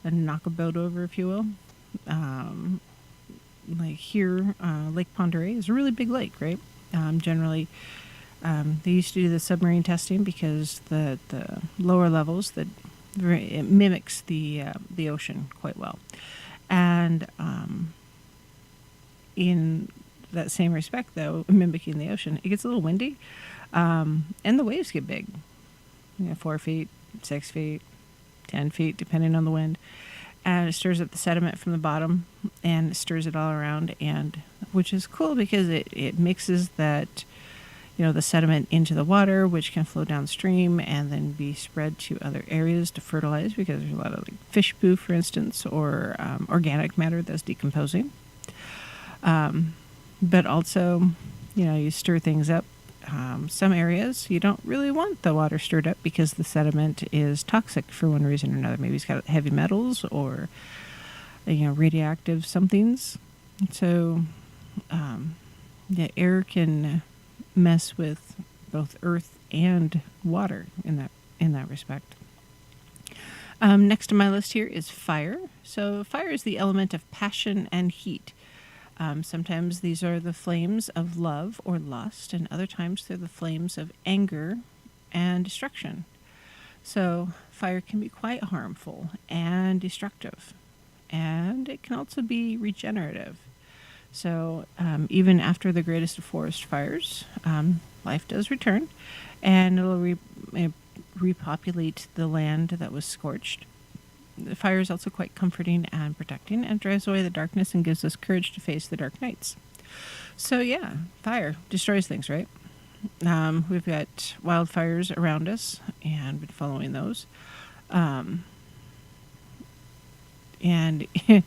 and knock a boat over, if you will. Like here, Lake Ponderay is a really big lake, right? Generally, they used to do the submarine testing because the lower levels it mimics the ocean quite well, and in that same respect, though, mimicking the ocean, it gets a little windy, and the waves get big. 4 feet, 6 feet, 10 feet, depending on the wind. And it stirs up the sediment from the bottom and it stirs it all around, and which is cool because it mixes that, the sediment into the water, which can flow downstream and then be spread to other areas to fertilize because there's a lot of fish poo, for instance, or organic matter that's decomposing. But also, you stir things up. Some areas you don't really want the water stirred up because the sediment is toxic for one reason or another. Maybe it's got heavy metals or radioactive somethings. So the air can mess with both earth and water in that respect. Next on my list here is fire. So fire is the element of passion and heat. Sometimes these are the flames of love or lust, and other times they're the flames of anger and destruction. So fire can be quite harmful and destructive, and it can also be regenerative. So even after the greatest of forest fires, life does return, and it'll repopulate the land that was scorched. The fire is also quite comforting and protecting and drives away the darkness and gives us courage to face the dark nights. So yeah, fire destroys things, right? We've got wildfires around us and been following those. And in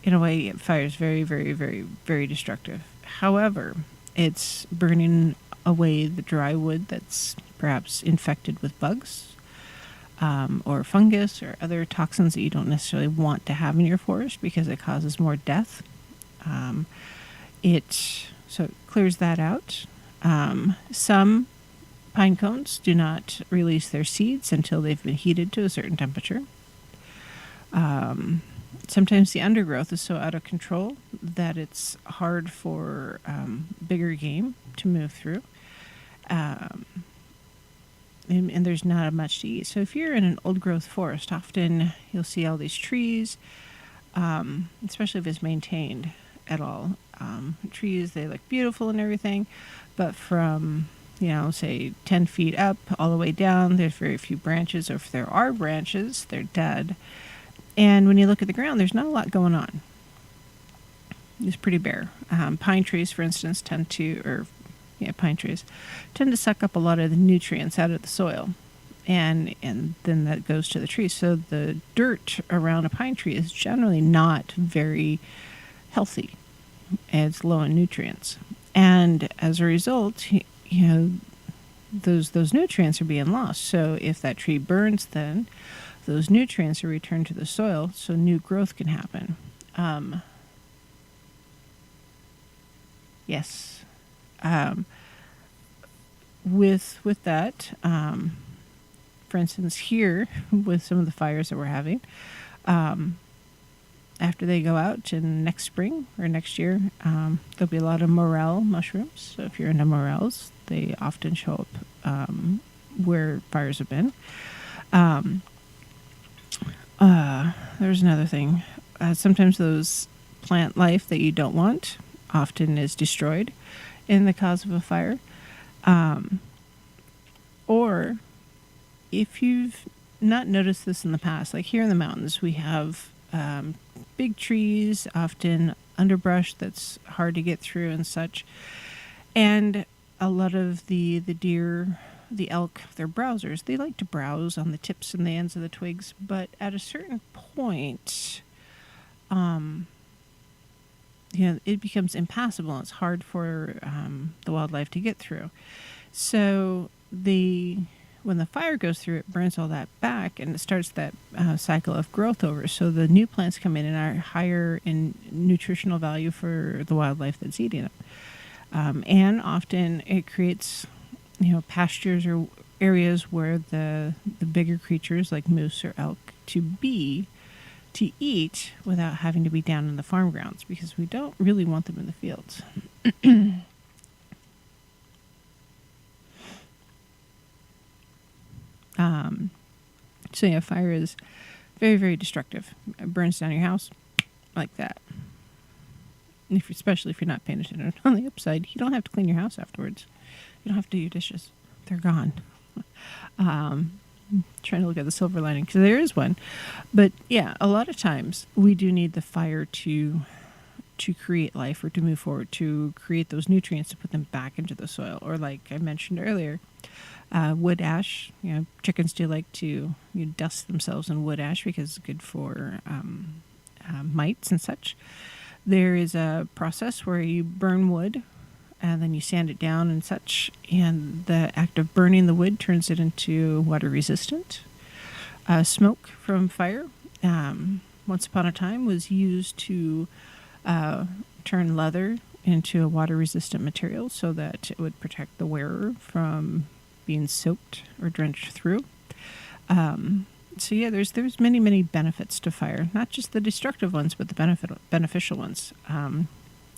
a way, fire is very, very, very, very destructive. However, it's burning away the dry wood that's perhaps infected with bugs, or fungus or other toxins that you don't necessarily want to have in your forest because it causes more death. So it clears that out. Some pine cones do not release their seeds until they've been heated to a certain temperature. Sometimes the undergrowth is so out of control that it's hard for bigger game to move through. And there's not much to eat. So if you're in an old growth forest, often you'll see all these trees, especially if it's maintained at all. Trees, they look beautiful and everything, but from, say 10 feet up all the way down, there's very few branches, or if there are branches, they're dead. And when you look at the ground, there's not a lot going on. It's pretty bare. Pine trees, for instance, pine trees tend to suck up a lot of the nutrients out of the soil, and then that goes to the tree. So the dirt around a pine tree is generally not very healthy. It's low in nutrients, and as a result, those nutrients are being lost. So if that tree burns, then those nutrients are returned to the soil, so new growth can happen. Yes. With that, for instance, here with some of the fires that we're having, after they go out in next spring or next year, there'll be a lot of morel mushrooms. So if you're into morels, they often show up where fires have been. There's another thing. Sometimes those plant life that you don't want often is destroyed in the cause of a fire. Or if you've not noticed this in the past, like here in the mountains, we have big trees, often underbrush that's hard to get through and such. And a lot of the deer, the elk, they're browsers. They like to browse on the tips and the ends of the twigs, but at a certain point, it becomes impassable. It's hard for the wildlife to get through. So when the fire goes through, it burns all that back, and it starts that cycle of growth over. So the new plants come in and are higher in nutritional value for the wildlife that's eating them. And often it creates, pastures or areas where the bigger creatures like moose or elk to eat without having to be down in the farm grounds, because we don't really want them in the fields. So fire is very, very destructive. It burns down your house like that. Especially if you're not paying attention. On the upside, you don't have to clean your house afterwards. You don't have to do your dishes. They're gone. Trying to look at the silver lining, because there is one. But yeah, a lot of times we do need the fire to create life, or to move forward, to create those nutrients, to put them back into the soil. Or like I mentioned earlier, wood ash. Chickens do like to dust themselves in wood ash because it's good for mites and such. There is a process where you burn wood and then you sand it down and such, and the act of burning the wood turns it into water resistant. Smoke from fire, once upon a time, was used to turn leather into a water resistant material so that it would protect the wearer from being soaked or drenched through. So yeah, there's many, many benefits to fire, not just the destructive ones, but the beneficial ones.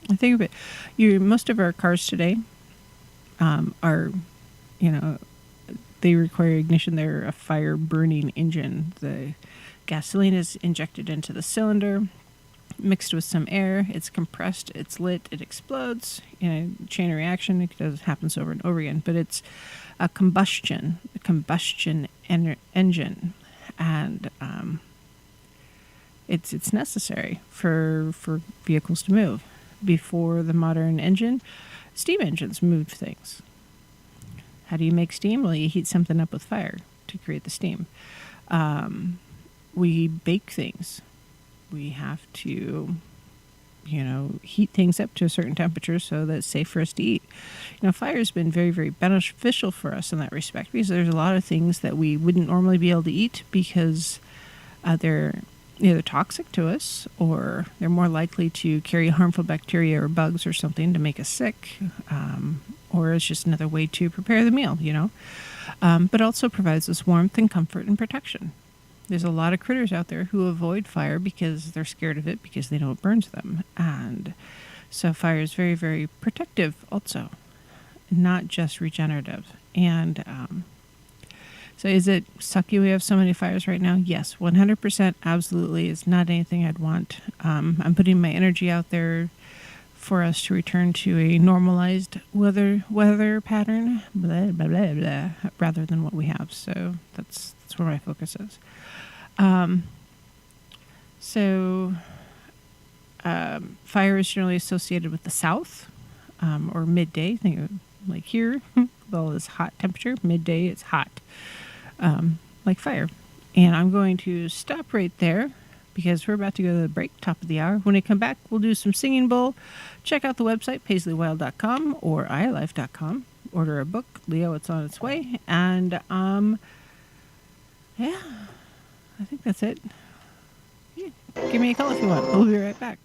I think of it, most of our cars today are, they require ignition. They're a fire burning engine. The gasoline is injected into the cylinder, mixed with some air. It's compressed, it's lit, it explodes in a chain reaction. It happens over and over again, but it's a combustion engine, and it's necessary for vehicles to move. Before the modern engine, steam engines moved things. How do you make steam? Well, you heat something up with fire to create the steam. We bake things. We have to, heat things up to a certain temperature so that it's safe for us to eat. Fire has been very, very beneficial for us in that respect, because there's a lot of things that we wouldn't normally be able to eat because they're either toxic to us, or they're more likely to carry harmful bacteria or bugs or something to make us sick, or it's just another way to prepare the meal, but also provides us warmth and comfort and protection. There's a lot of critters out there who avoid fire because they're scared of it, because they know it burns them. And so fire is very, very protective also, not just regenerative. And so is it sucky we have so many fires right now? Yes, 100%, absolutely. It's not anything I'd want. I'm putting my energy out there for us to return to a normalized weather pattern, blah, blah, blah, blah, rather than what we have. So that's where my focus is. Fire is generally associated with the south, or midday. Think of like here, with all this hot temperature, midday it's hot, like fire. And I'm going to stop right there because we're about to go to the break, top of the hour. When we come back, we'll do some singing bowl. Check out the website, paisleywild.com or ialife.com. order a book. Leo, it's on its way. And yeah, I think that's it. Yeah. Give me a call if you want. We'll be right back.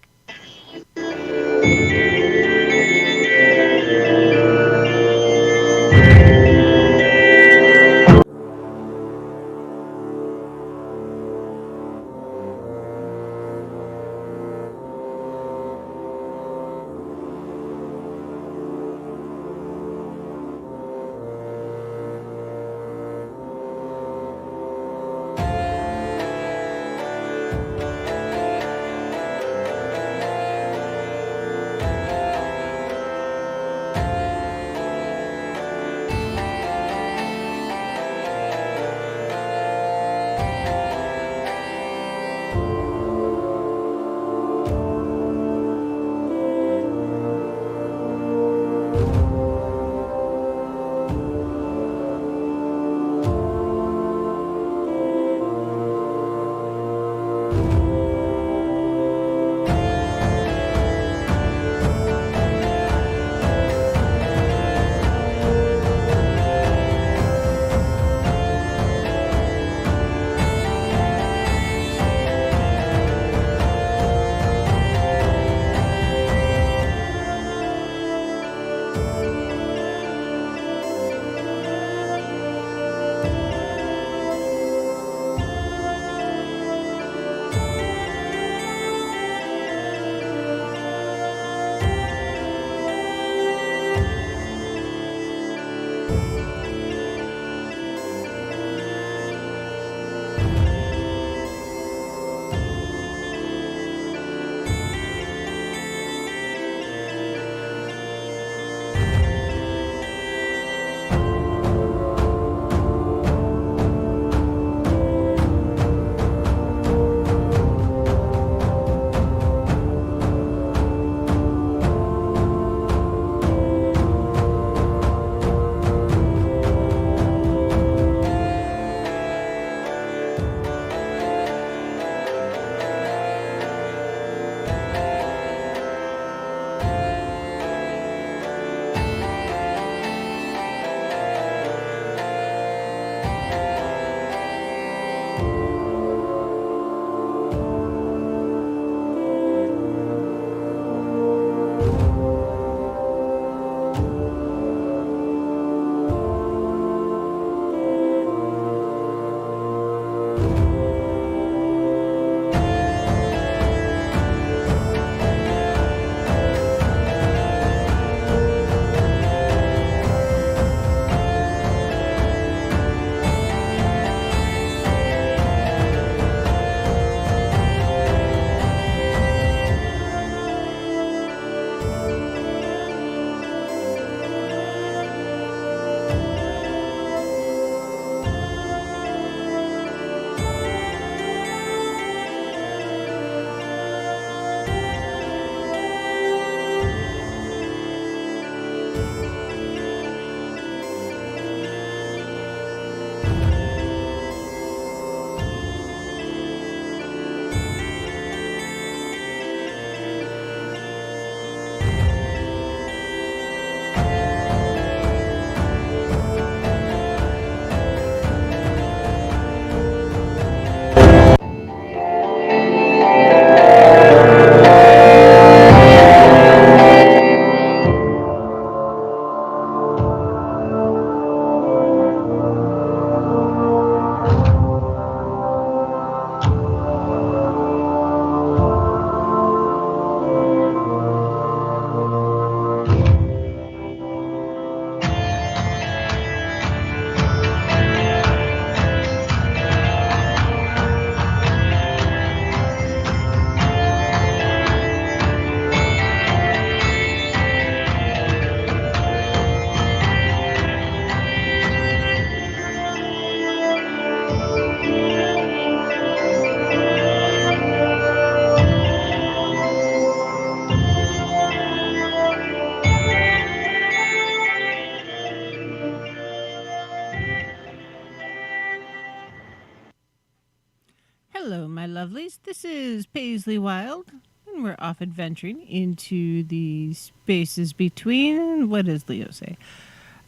Hello, my lovelies. This is Paisley Wild, and we're off adventuring into the spaces between. What does Leo say?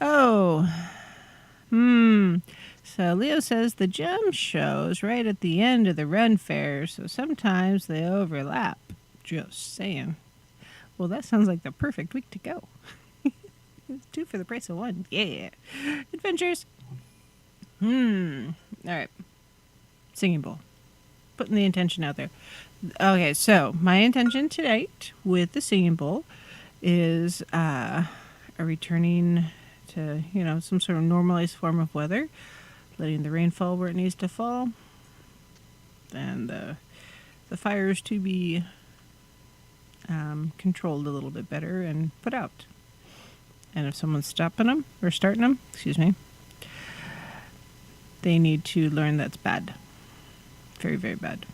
Oh, So Leo says the gem show's right at the end of the Ren Fair, so sometimes they overlap. Just saying. Well, that sounds like the perfect week to go. Two for the price of one. Yeah. Adventures. All right. Singing bowl. Putting the intention out there. Okay, so my intention tonight with the singing bowl is a returning to, some sort of normalized form of weather, letting the rain fall where it needs to fall, and the fires to be controlled a little bit better and put out. And if someone's stopping them or starting them, they need to learn that's bad. Very, very bad.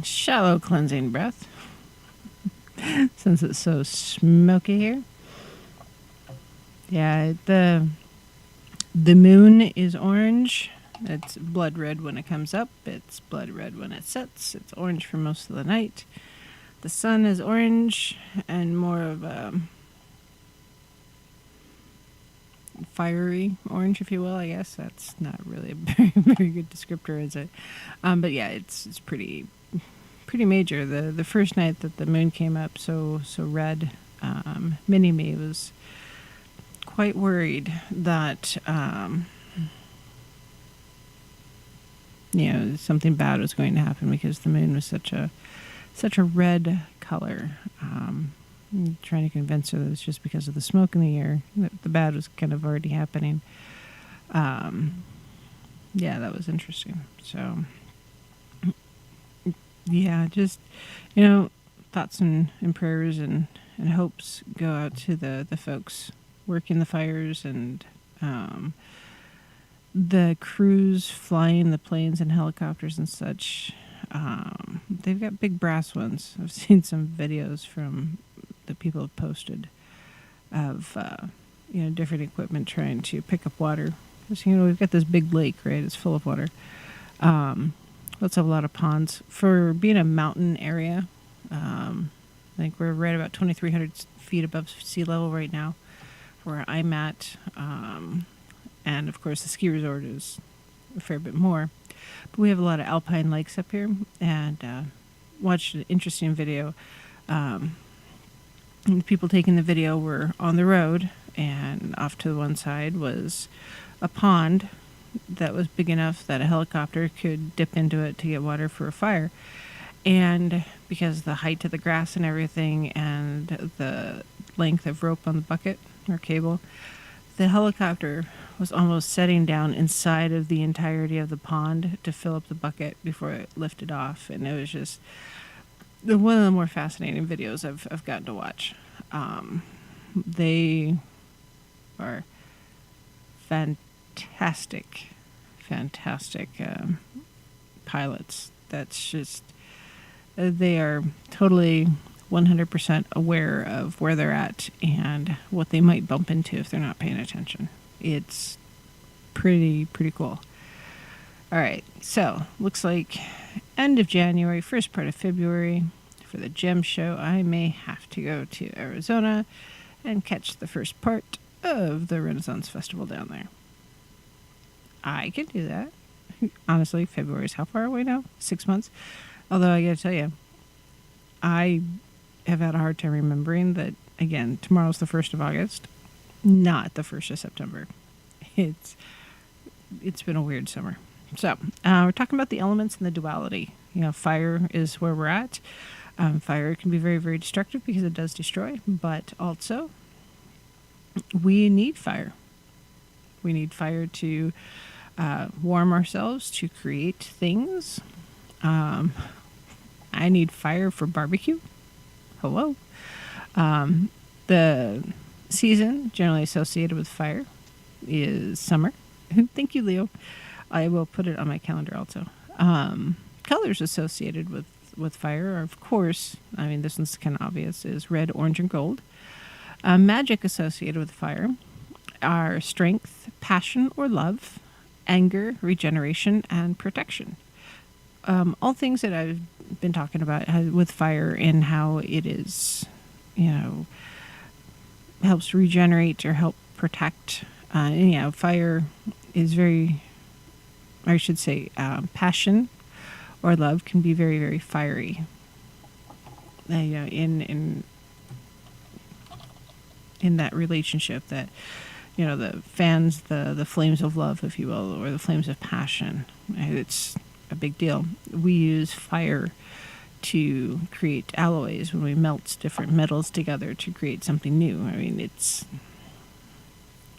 Shallow cleansing breath. Since it's so smoky here. Yeah, the moon is orange. It's blood red when it comes up. It's blood red when it sets. It's orange for most of the night. The sun is orange and more of a fiery orange, if you will. I guess that's not really a very, very good descriptor, is it? But yeah, it's pretty major. The first night that the moon came up so red, Mini Me was quite worried that something bad was going to happen because the moon was such a red color. Trying to convince her that it's just because of the smoke in the air. That the bad was kind of already happening. Yeah, that was interesting. So, yeah, just, thoughts and prayers and hopes go out to the folks working the fires and the crews flying the planes and helicopters and such. They've got big brass ones. I've seen some videos from the people have posted of different equipment trying to pick up water. Because, we've got this big lake, right? It's full of water. Let's have a lot of ponds. For being a mountain area, I think we're right about 2,300 feet above sea level right now, where I'm at. And, of course, the ski resort is a fair bit more. But we have a lot of alpine lakes up here. And watched an interesting video. The people taking the video were on the road, and off to one side was a pond that was big enough that a helicopter could dip into it to get water for a fire. And because of the height of the grass and everything and the length of rope on the bucket or cable, the helicopter was almost setting down inside of the entirety of the pond to fill up the bucket before it lifted off. And it was just one of the more fascinating videos I've gotten to watch. They are fantastic pilots. That's just, they are totally 100% aware of where they're at and what they might bump into if they're not paying attention. It's pretty cool. All right, so looks like end of January, first part of February for the gem show. I may have to go to Arizona and catch the first part of the Renaissance Festival down there. I can do that. Honestly, February is how far away now? 6 months. Although I gotta tell you, I have had a hard time remembering that, again, tomorrow's the 1st of August, not the 1st of September. It's been a weird summer. So, we're talking about the elements and the duality. Fire is where we're at. Fire can be very, very destructive because it does destroy, but also we need fire. We need fire to warm ourselves, to create things. I need fire for barbecue. Hello. The season generally associated with fire is summer. Thank you, Leo. I will put it on my calendar also. Colors associated with fire are, of course, I mean, this one's kind of obvious, is red, orange, and gold. Magic associated with fire are strength, passion or love, anger, regeneration, and protection. All things that I've been talking about with fire and how it is, helps regenerate or help protect. Fire is very, I should say, passion or love can be very, very fiery. In that relationship, that the fans, the flames of love, if you will, or the flames of passion. It's a big deal. We use fire to create alloys when we melt different metals together to create something new. I mean, it's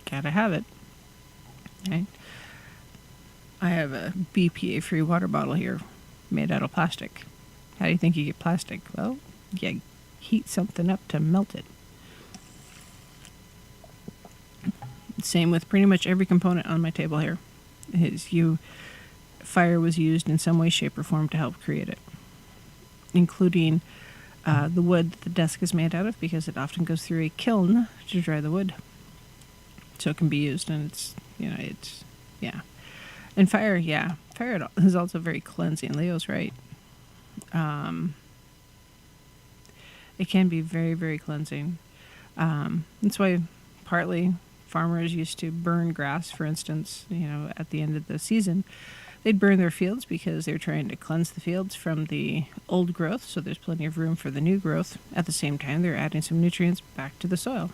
gotta have it, right? I have a BPA-free water bottle here made out of plastic. How do you think you get plastic? Well, you heat something up to melt it. Same with pretty much every component on my table here. Fire was used in some way, shape, or form to help create it, including the wood that the desk is made out of, because it often goes through a kiln to dry the wood, so it can be used. And and fire is also very cleansing. Leo's right. It can be very, very cleansing. That's why partly farmers used to burn grass, for instance, at the end of the season. They'd burn their fields because they're trying to cleanse the fields from the old growth, so there's plenty of room for the new growth. At the same time, they're adding some nutrients back to the soil.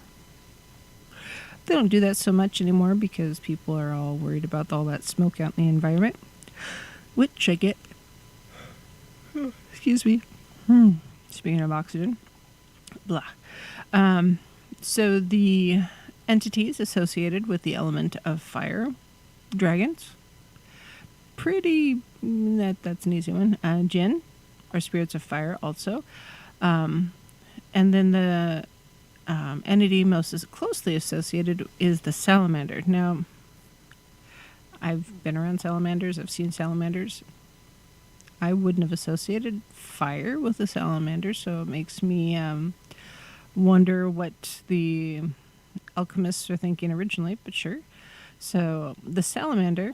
They don't do that so much anymore because people are all worried about all that smoke out in the environment, which I get. Excuse me. Speaking of oxygen, blah. So the entities associated with the element of fire, dragons, that's an easy one. Jinn, or spirits of fire also. And then the entity most closely associated is the salamander. Now, I've been around salamanders. I've seen salamanders. I wouldn't have associated fire with the salamander, so it makes me wonder what the alchemists are thinking originally, but sure. So the salamander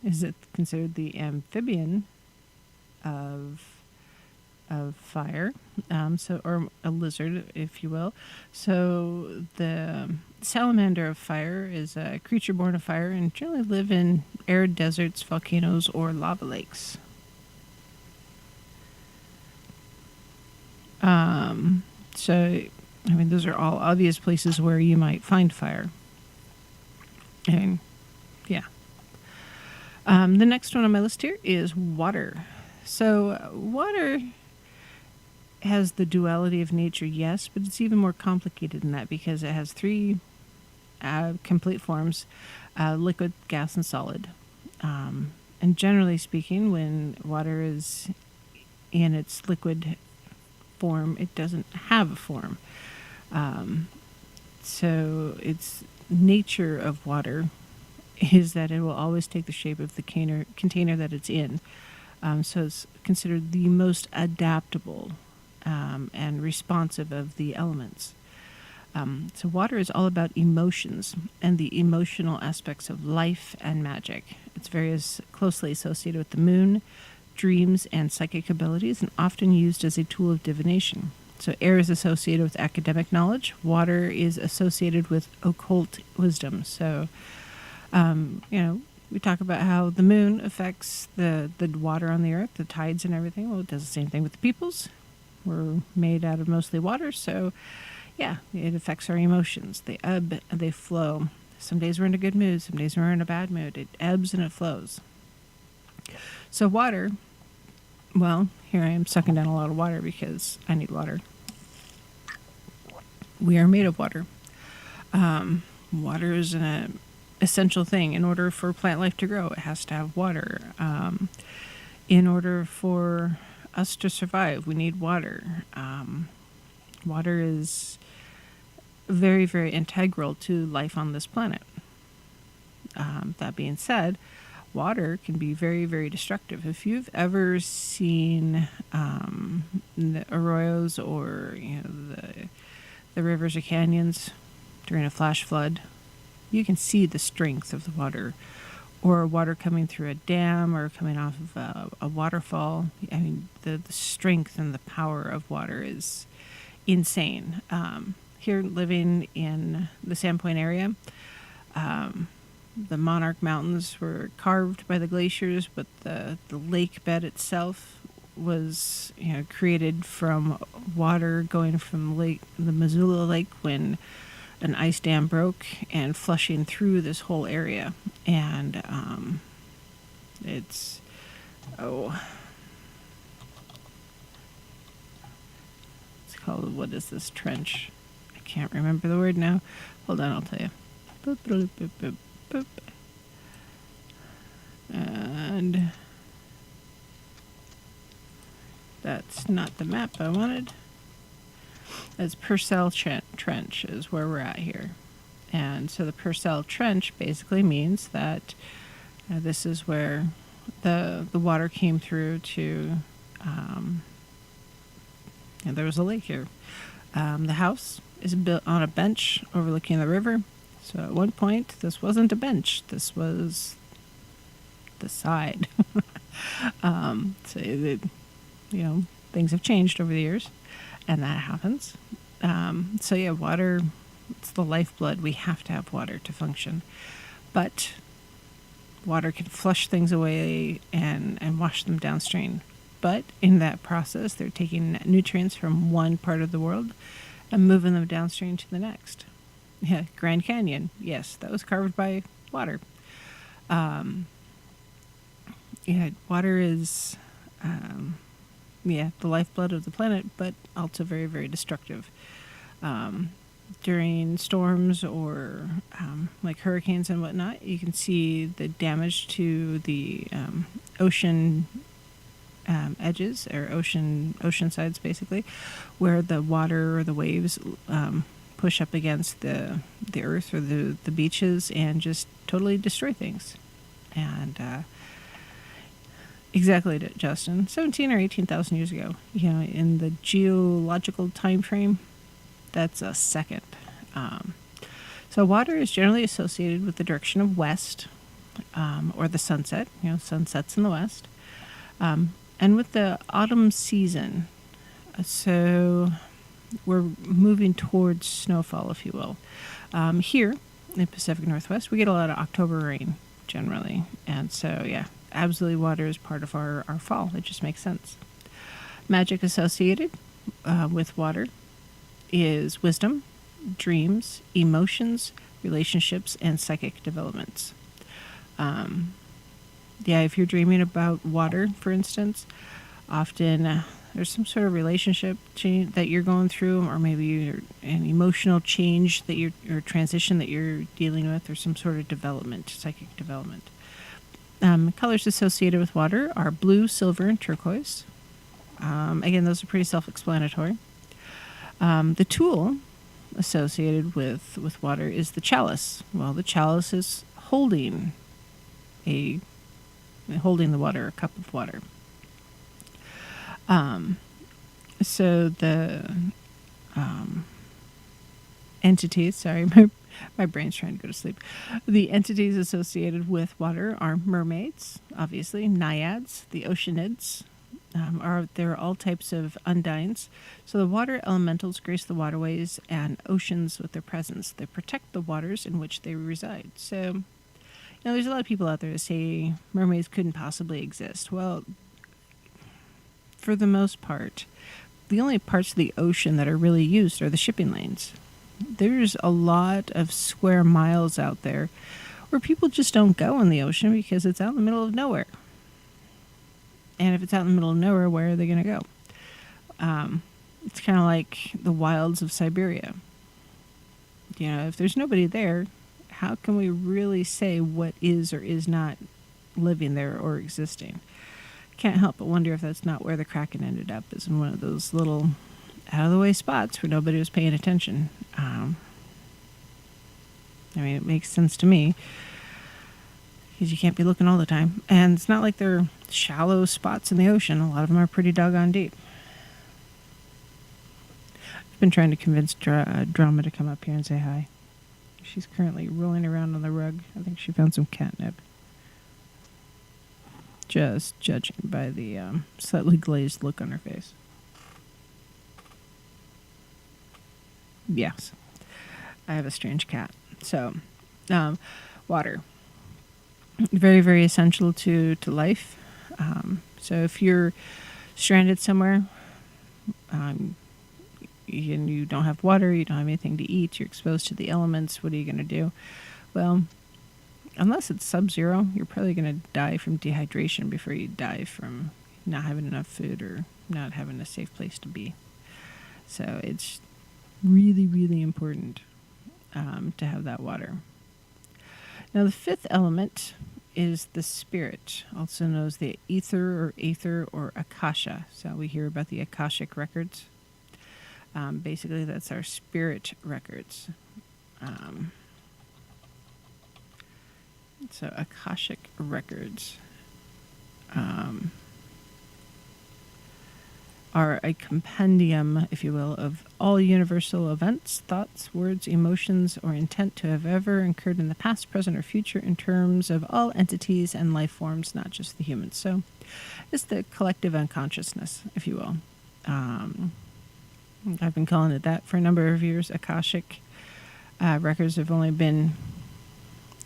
is it considered the amphibian of fire, or a lizard, if you will. So the salamander of fire is a creature born of fire and generally live in arid deserts, volcanoes, or lava lakes. So, I mean, those are all obvious places where you might find fire. And, yeah. The next one on my list here is water. So, water has the duality of nature, yes, but it's even more complicated than that because it has three complete forms, liquid, gas, and solid. And generally speaking, when water is in its liquid form, it doesn't have a form. So its nature of water is that it will always take the shape of the container that it's in. So it's considered the most adaptable and responsive of the elements. So water is all about emotions and the emotional aspects of life and magic. It's very closely associated with the moon, dreams, and psychic abilities, and often used as a tool of divination. So air is associated with academic knowledge. Water is associated with occult wisdom. So, we talk about how the moon affects the water on the earth, the tides and everything. Well, it does the same thing with the peoples. We're made out of mostly water, so yeah, it affects our emotions. They ebb and they flow. Some days we're in a good mood, some days we're in a bad mood. It ebbs and it flows. So water Well, here I am sucking down a lot of water because I need water. We are made of water. Water is an essential thing. In order for plant life to grow, it has to have water. In order for us to survive, we need water. Water is very, very integral to life on this planet. That being said, water can be very, very destructive. If you've ever seen the arroyos or the rivers or canyons during a flash flood, you can see the strength of the water, or water coming through a dam or coming off of a waterfall. I mean, the strength and the power of water is insane. Here, living in the Sandpoint area, the Monarch Mountains were carved by the glaciers, but the lake bed itself was created from water going from the Missoula Lake when an ice dam broke and flushing through this whole area. And it's called, what is this trench? I can't remember the word now. Hold on, I'll tell you. Boop, boop, boop, boop, boop. And that's not the map I wanted. It's Purcell Trench is where we're at here. And so the Purcell Trench basically means that this is where the water came through to, and there was a lake here. The house is built on a bench overlooking the river. So at one point, this wasn't a bench. This was the side. Things have changed over the years, and that happens. Water, it's the lifeblood. We have to have water to function. But water can flush things away and wash them downstream. But in that process, they're taking nutrients from one part of the world and moving them downstream to the next. Yeah, Grand Canyon, yes, that was carved by water. Water is, the lifeblood of the planet, but also very, very destructive. During storms or like hurricanes and whatnot, you can see the damage to the ocean edges or ocean sides, basically, where the water or the waves push up against the earth or the beaches and just totally destroy things. And exactly, Justin, 17 or 18,000 years ago, in the geological time frame, that's a second. So water is generally associated with the direction of west, or the sunset. Sun sets in the west. And with the autumn season, so we're moving towards snowfall, if you will. Here in the Pacific Northwest, we get a lot of October rain generally. And so, absolutely water is part of our fall. It just makes sense. Magic associated with water is wisdom, dreams, emotions, relationships, and psychic developments. If you're dreaming about water, for instance, often there's some sort of relationship change that you're going through, or maybe an emotional change or transition that you're dealing with, or some sort of development, psychic development. Colors associated with water are blue, silver, and turquoise. Again, those are pretty self-explanatory. The tool associated with water is the chalice. Well, the chalice is holding the water, a cup of water. So the entities, sorry, my brain's trying to go to sleep. The entities associated with water are mermaids, obviously, naiads, the oceanids. There are all types of undines. So the water elementals grace the waterways and oceans with their presence. They protect the waters in which they reside. So, there's a lot of people out there that say mermaids couldn't possibly exist. Well, for the most part, the only parts of the ocean that are really used are the shipping lanes. There's a lot of square miles out there where people just don't go in the ocean because it's out in the middle of nowhere. And if it's out in the middle of nowhere, where are they going to go? It's kind of like the wilds of Siberia. If there's nobody there, how can we really say what is or is not living there or existing? Can't help but wonder if that's not where the Kraken ended up, is in one of those little out-of-the-way spots where nobody was paying attention. It makes sense to me, because you can't be looking all the time. And it's not like they're shallow spots in the ocean. A lot of them are pretty doggone deep. I've been trying to convince Drama to come up here and say hi. She's currently rolling around on the rug. I think she found some catnip. Just judging by the slightly glazed look on her face. Yes, I have a strange cat. So, water. Very, very essential to life. So if you're stranded somewhere, and you don't have water, you don't have anything to eat, you're exposed to the elements, what are you going to do? Well, unless it's sub-zero, you're probably going to die from dehydration before you die from not having enough food or not having a safe place to be. So it's really, really important to have that water. Now, the fifth element is the spirit, also known as the ether or akasha. So we hear about the Akashic records. Basically, that's our spirit records. So Akashic records are a compendium, if you will, of all universal events, thoughts, words, emotions, or intent to have ever occurred in the past, present, or future in terms of all entities and life forms, not just the humans. So it's the collective unconsciousness, if you will. I've been calling it that for a number of years. Akashic records have only been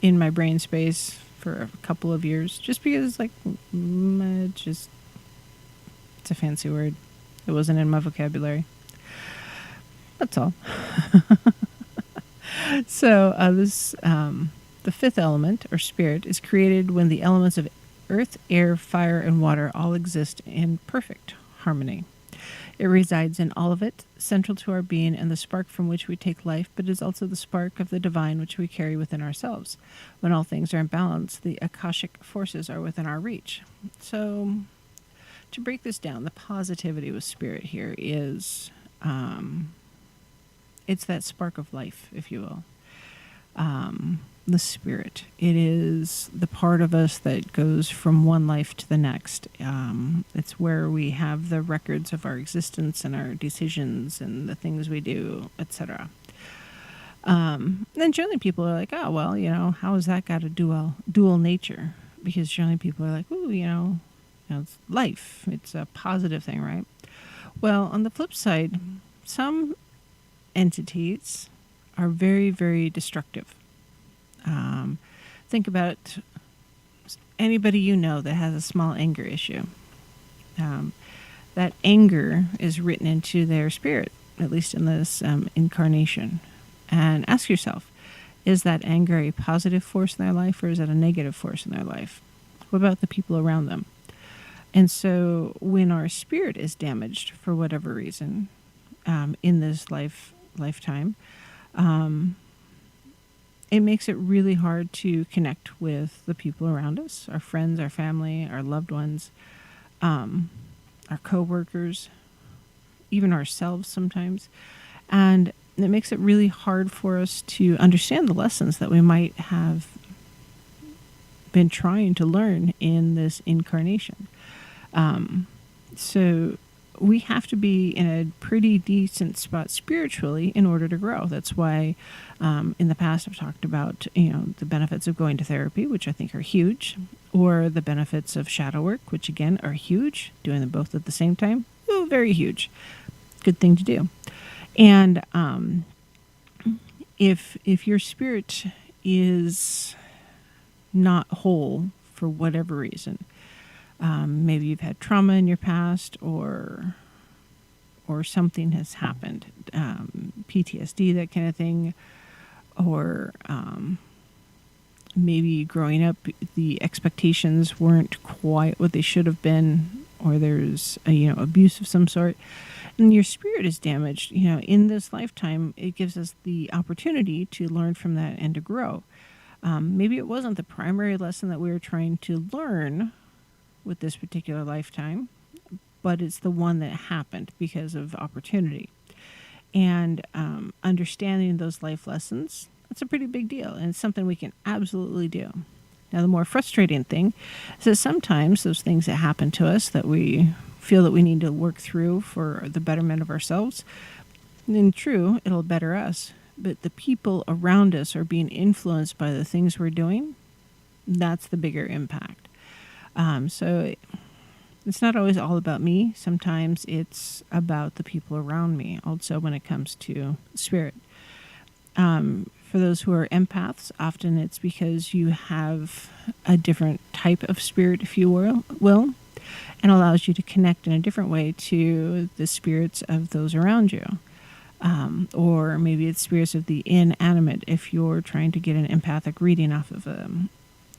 in my brain space for a couple of years, just because, it's a fancy word. It wasn't in my vocabulary. That's all. So the fifth element, or spirit, is created when the elements of earth, air, fire, and water all exist in perfect harmony. It resides in all of it, central to our being and the spark from which we take life, but is also the spark of the divine which we carry within ourselves. When all things are in balance, the Akashic forces are within our reach. So, to break this down, the positivity with spirit here is, it's that spark of life, if you will. The spirit. It is the part of us that goes from one life to the next. It's where we have the records of our existence and our decisions and the things we do, etc. Then generally people are like, oh, well, how has that got a dual nature? Because generally people are like, ooh, it's life. It's a positive thing, right? Well, on the flip side, some entities are very, very destructive. Think about anybody that has a small anger issue. That anger is written into their spirit, at least in this incarnation. And ask yourself, is that anger a positive force in their life, or is it a negative force in their life? What about the people around them? And so when our spirit is damaged for whatever reason in this lifetime, it makes it really hard to connect with the people around us, our friends, our family, our loved ones, our coworkers, even ourselves sometimes. And it makes it really hard for us to understand the lessons that we might have been trying to learn in this incarnation. So we have to be in a pretty decent spot spiritually in order to grow. That's why in the past I've talked about, the benefits of going to therapy, which I think are huge, or the benefits of shadow work, which again are huge. Doing them both at the same time, very huge. Good thing to do. And if your spirit is not whole for whatever reason, maybe you've had trauma in your past, or something has happened, PTSD, that kind of thing, or maybe growing up the expectations weren't quite what they should have been, or there's abuse of some sort, and your spirit is damaged, in this lifetime, it gives us the opportunity to learn from that and to grow. Maybe it wasn't the primary lesson that we were trying to learn with this particular lifetime, but it's the one that happened because of opportunity. And understanding those life lessons, that's a pretty big deal, and it's something we can absolutely do. Now, the more frustrating thing is that sometimes those things that happen to us that we feel that we need to work through for the betterment of ourselves, and true, it'll better us, but the people around us are being influenced by the things we're doing. That's the bigger impact. So it's not always all about me. Sometimes it's about the people around me. Also, when it comes to spirit. For those who are empaths, often it's because you have a different type of spirit, if you will, and allows you to connect in a different way to the spirits of those around you. Or maybe it's spirits of the inanimate if you're trying to get an empathic reading off of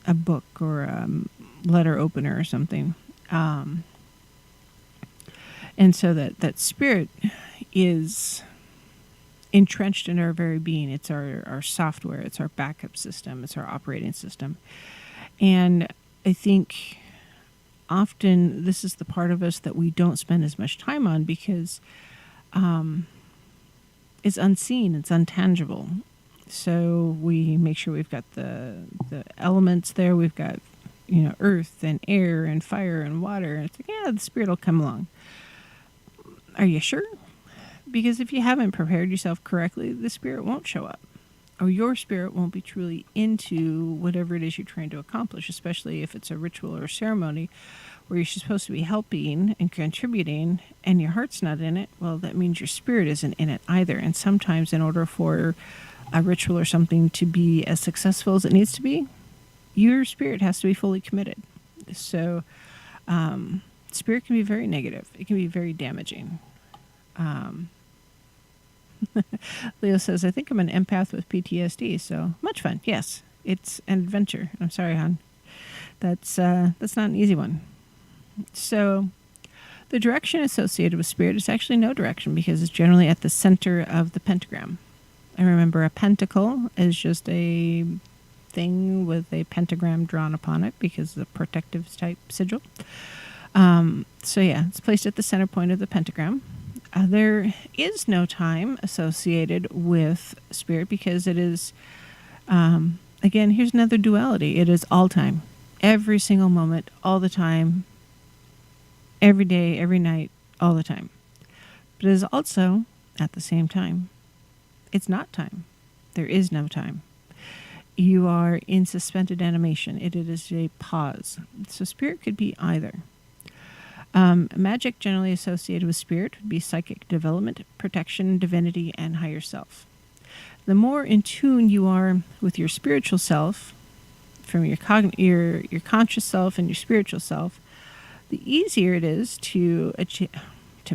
a book or a letter opener or something. And so that spirit is entrenched in our very being. It's our software. It's our backup system. It's our operating system. And I think often this is the part of us that we don't spend as much time on because it's unseen. It's untangible. So we make sure we've got the elements there. We've got, earth and air and fire and water. And it's like, yeah, the spirit will come along. Are you sure? Because if you haven't prepared yourself correctly, the spirit won't show up. Or your spirit won't be truly into whatever it is you're trying to accomplish, especially if it's a ritual or a ceremony where you're supposed to be helping and contributing and your heart's not in it. Well, that means your spirit isn't in it either. And sometimes in order for a ritual or something to be as successful as it needs to be, your spirit has to be fully committed. So spirit can be very negative. It can be very damaging. Leo says, I think I'm an empath with PTSD, so much fun. Yes, it's an adventure. I'm sorry, hon. That's not an easy one. So the direction associated with spirit is actually no direction because it's generally at the center of the pentagram. I remember a pentacle is just a thing with a pentagram drawn upon it because of the protective type sigil. So yeah, it's placed at the center point of the pentagram. There is no time associated with spirit because it is, again, here's another duality. It is all time, every single moment, all the time, every day, every night, all the time. But it is also, at the same time, it's not time. There is no time. You are in suspended animation. It is a pause. So spirit could be either. Magic generally associated with spirit would be psychic development, protection, divinity, and higher self. The more in tune you are with your spiritual self, from your conscious self and your spiritual self, the easier it is to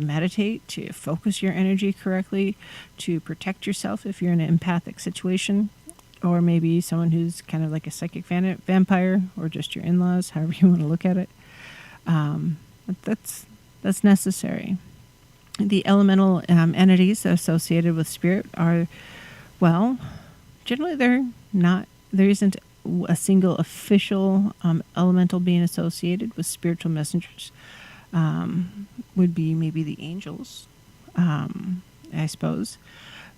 meditate, to focus your energy correctly, to protect yourself if you're in an empathic situation, or maybe someone who's kind of like a psychic vampire, or just your in-laws, however you want to look at it. That's necessary. The elemental entities associated with spirit are, well, generally there isn't a single official elemental being associated with spiritual messengers. Would be maybe the angels, I suppose.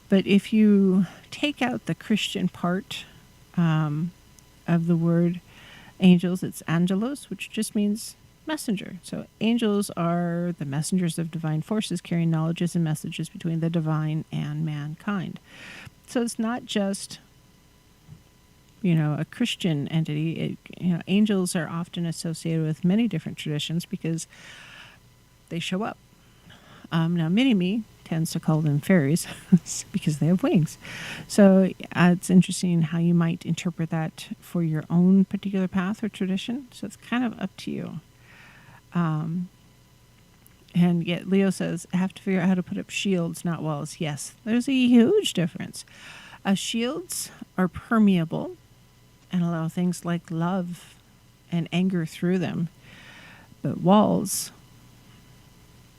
But if you take out the Christian part of the word angels, it's angelos, which just means messenger. So angels are the messengers of divine forces carrying knowledges and messages between the divine and mankind. So it's not just, a Christian entity. Angels are often associated with many different traditions because they show up. Now, Mini-Me tends to call them fairies because they have wings. So it's interesting how you might interpret that for your own particular path or tradition. So it's kind of up to you. And yet Leo says, I have to figure out how to put up shields, not walls. Yes, there's a huge difference. Shields are permeable and allow things like love and anger through them. But walls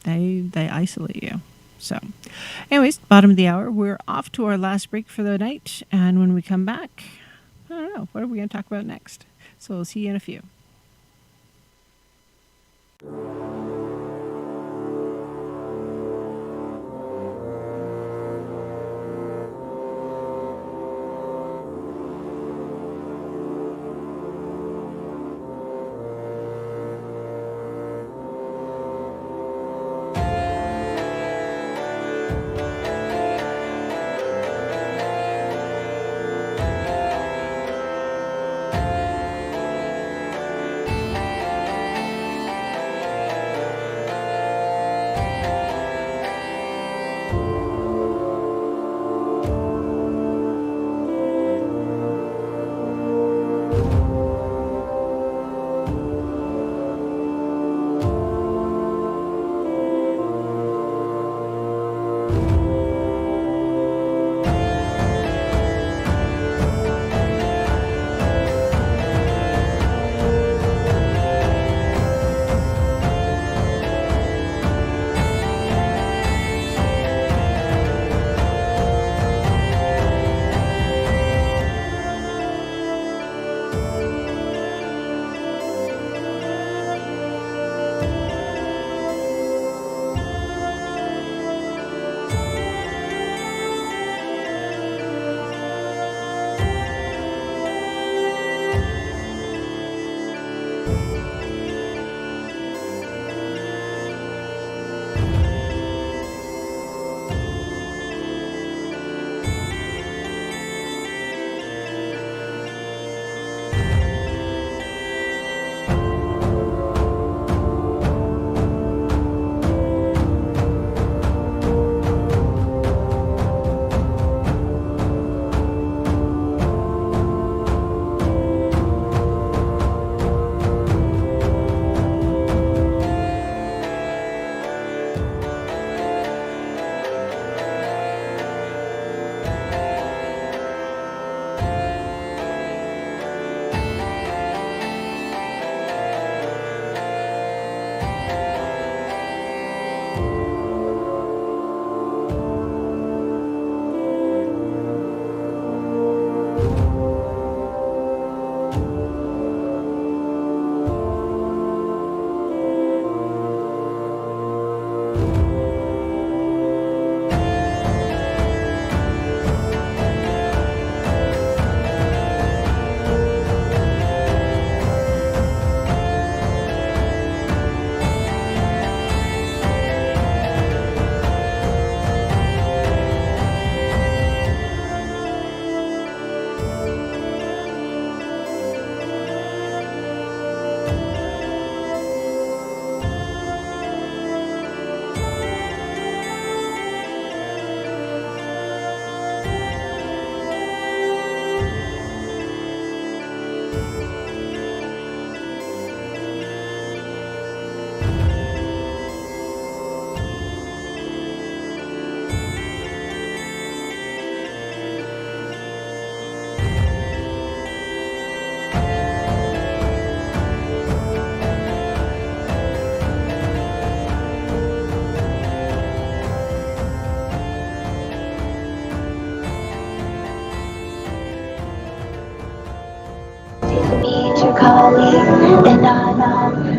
They isolate you. So, anyways, bottom of the hour, we're off to our last break for the night, and when we come back, I don't know, what are we going to talk about next? So we'll see you in a few.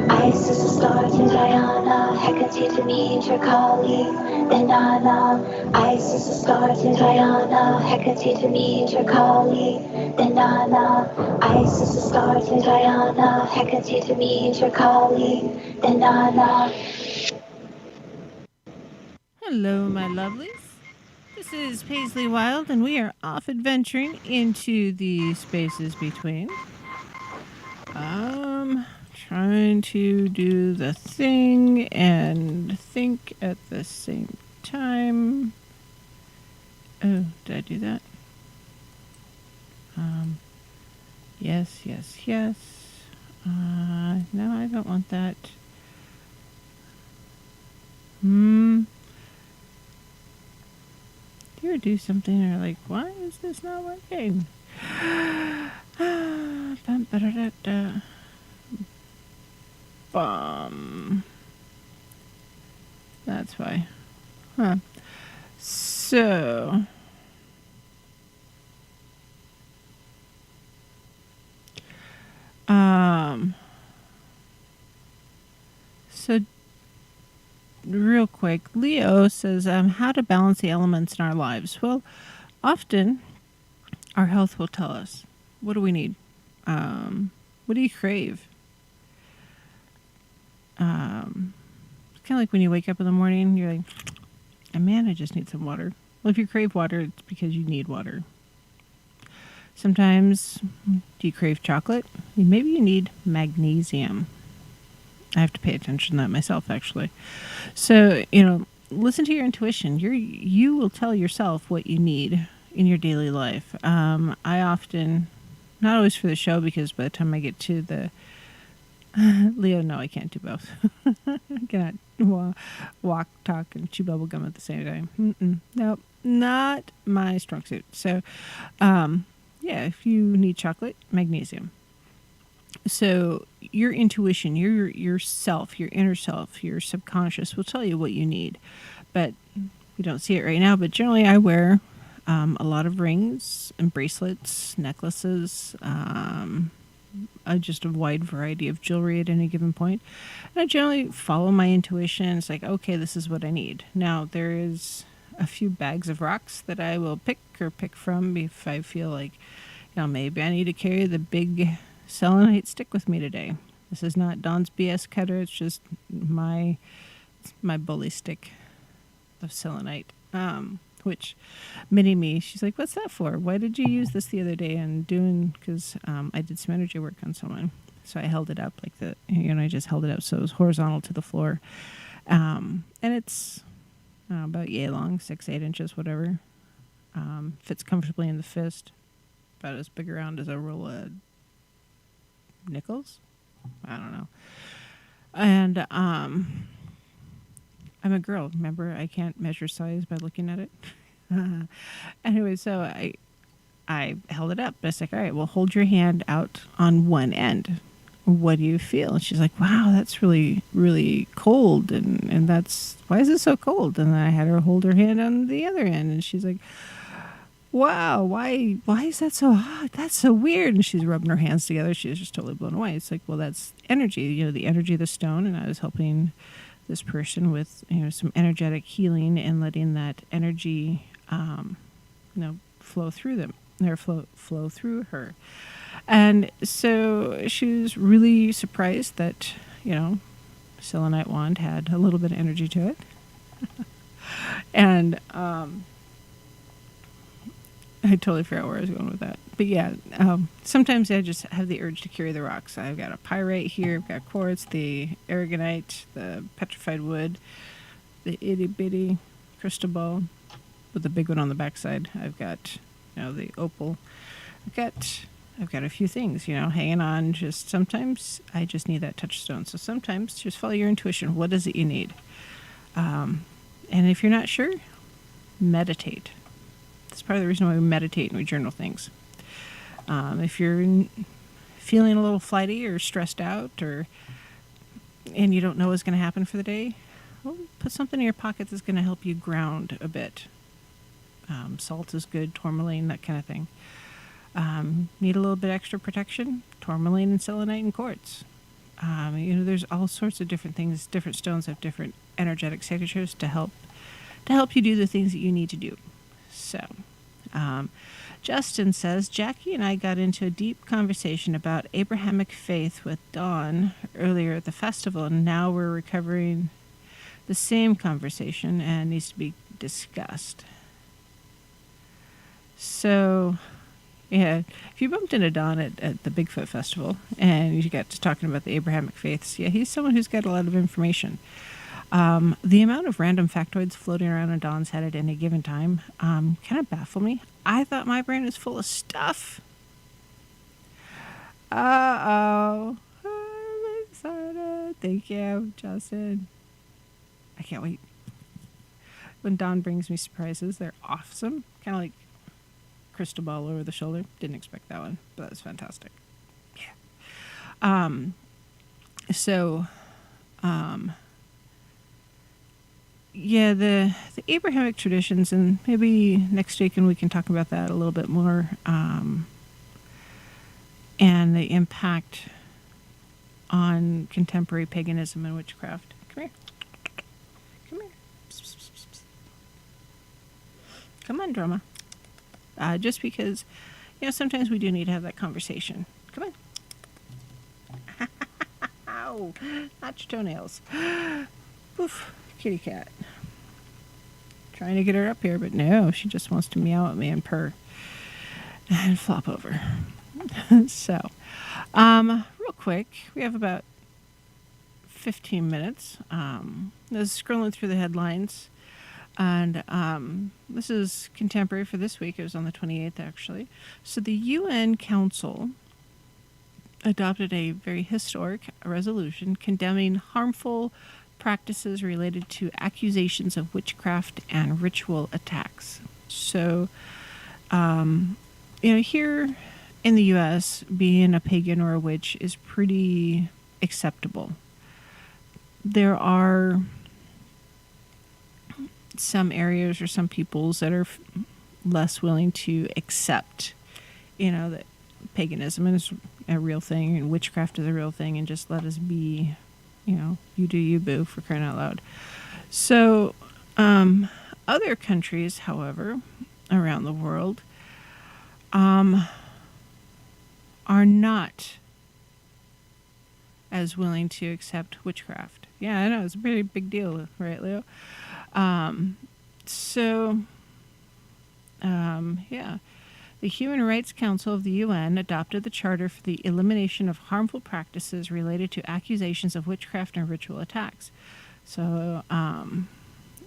Isis, Astarte, Diana, Hecate, Demeter, Kali, Inanna. Isis, Astarte, Diana, Hecate, Demeter, Kali, Inanna. Isis, Astarte, Diana, Hecate, Demeter, Kali, Inanna. Hello, my lovelies. This is Paisley Wild, and we are off adventuring into the spaces between. Trying to do the thing and think at the same time. Oh, did I do that? Yes, yes, yes. No, I don't want that. Do you ever do something and you're like, why is this not working? That's why. Huh. So, um, so real quick, Leo says, how to balance the elements in our lives. Well, often our health will tell us, what do we need? What do you crave? It's kind of like when you wake up in the morning, you're like, oh, man, I just need some water. Well, if you crave water, it's because you need water. Sometimes, do you crave chocolate? Maybe you need magnesium. I have to pay attention to that myself, actually. So, listen to your intuition. You will tell yourself what you need in your daily life. I often, not always for the show, because by the time I get to the Leo, no, I can't do both. I cannot walk, talk, and chew bubble gum at the same time. Nope, not my strong suit. So, yeah, if you need chocolate, magnesium. So your intuition, yourself, your inner self, your subconscious will tell you what you need. But we don't see it right now. But generally, I wear a lot of rings and bracelets, necklaces, just a wide variety of jewelry at any given point. And I generally follow my intuition. It's like, okay, this is what I need. Now, there is a few bags of rocks that I will pick from if I feel like, maybe I need to carry the big selenite stick with me today. This is not Dawn's BS cutter. It's just my bully stick of selenite. Which Mini-Me, she's like, what's that for? Why did you use this the other day? And because I did some energy work on someone. So I held it up I just held it up so it was horizontal to the floor. And it's about yay long, 6-8 inches, whatever. Fits comfortably in the fist. About as big around as a roll of nickels. I don't know. And I'm a girl, remember? I can't measure size by looking at it. Anyway, so I held it up. I was like, all right, well, hold your hand out on one end. What do you feel? And she's like, wow, that's really, really cold. And why is it so cold? And then I had her hold her hand on the other end. And she's like, wow, why is that so hot? That's so weird. And she's rubbing her hands together. She was just totally blown away. It's like, well, that's energy, the energy of the stone. And I was helping this person with, some energetic healing and letting that energy, flow through them, or flow through her. And so she was really surprised that, selenite wand had a little bit of energy to it. And, I totally forgot where I was going with that. But yeah, sometimes I just have the urge to carry the rocks. I've got a pyrite here, I've got quartz, the aragonite, the petrified wood, the itty bitty crystal ball with the big one on the backside. I've got, the opal. I've got a few things, hanging on. Just sometimes I just need that touchstone. So sometimes just follow your intuition. What is it you need? And if you're not sure, meditate. That's part of the reason why we meditate and we journal things. If you're feeling a little flighty or stressed out, and you don't know what's going to happen for the day, well, put something in your pocket that's going to help you ground a bit. Salt is good, tourmaline, that kind of thing. Need a little bit extra protection? Tourmaline and selenite and quartz. There's all sorts of different things. Different stones have different energetic signatures to help you do the things that you need to do. So, Justin says, Jackie and I got into a deep conversation about Abrahamic faith with Dawn earlier at the festival, and now we're recovering the same conversation and needs to be discussed. So, yeah, if you bumped into Don at the Bigfoot Festival and you got to talking about the Abrahamic faiths, yeah, he's someone who's got a lot of information. The amount of random factoids floating around in Don's head at any given time kind of baffle me. I thought my brain was full of stuff. Uh-oh. I'm excited. Thank you, Justin. I can't wait. When Don brings me surprises, they're awesome. Kind of like crystal ball over the shoulder. Didn't expect that one, but that was fantastic. Yeah. So, yeah, the Abrahamic traditions, and maybe next week and we can talk about that a little bit more, and the impact on contemporary paganism and witchcraft. Come here. Come here. Come on, drama. Just because, sometimes we do need to have that conversation. Come on. Ow. Not your toenails. Oof. Kitty cat. Trying to get her up here, but no, she just wants to meow at me and purr and flop over. So, real quick, we have about 15 minutes. I was scrolling through the headlines, and this is contemporary for this week. It was on the 28th, actually. So the UN Council adopted a very historic resolution condemning harmful practices related to accusations of witchcraft and ritual attacks. So, here in the U.S., being a pagan or a witch is pretty acceptable. There are some areas or some peoples that are less willing to accept, that paganism is a real thing and witchcraft is a real thing, and just let us be, you do you, boo, for crying out loud. So, other countries, however, around the world, are not as willing to accept witchcraft. Yeah, I know, it's a pretty big deal, right, Leo? The Human Rights Council of the UN adopted the Charter for the Elimination of Harmful Practices Related to Accusations of Witchcraft and Ritual Attacks. So,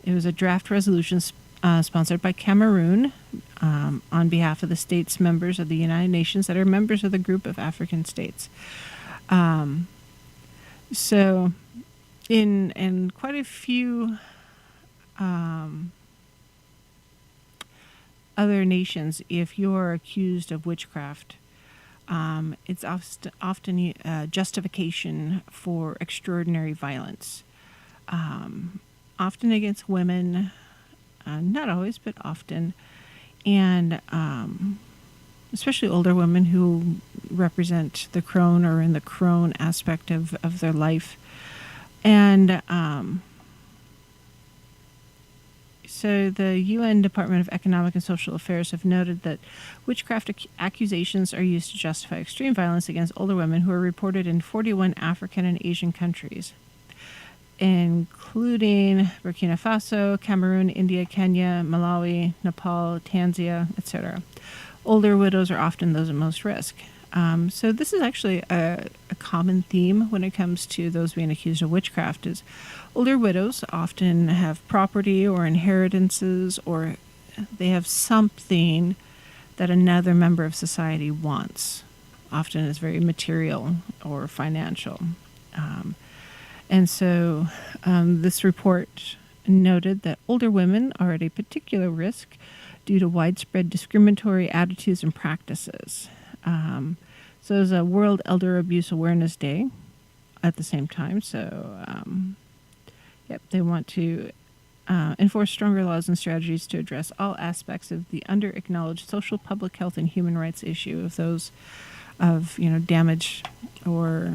it was a draft resolution sponsored by Cameroon on behalf of the states members of the United Nations that are members of the group of African states. So, in quite a few other nations, if you are accused of witchcraft, it's often justification for extraordinary violence, often against women, not always, but often, and especially older women who represent the crone or in the crone aspect of their life. And so the UN Department of Economic and Social Affairs have noted that witchcraft accusations are used to justify extreme violence against older women who are reported in 41 African and Asian countries, including Burkina Faso, Cameroon, India, Kenya, Malawi, Nepal, Tanzania, etc. Older widows are often those at most risk. So this is actually a common theme when it comes to those being accused of witchcraft. Is older widows often have property or inheritances, or they have something that another member of society wants. Often it's very material or financial. And so this report noted that older women are at a particular risk due to widespread discriminatory attitudes and practices. So it was a World Elder Abuse Awareness Day at the same time. So, they want to enforce stronger laws and strategies to address all aspects of the under-acknowledged social, public health, and human rights issue of those of, damage or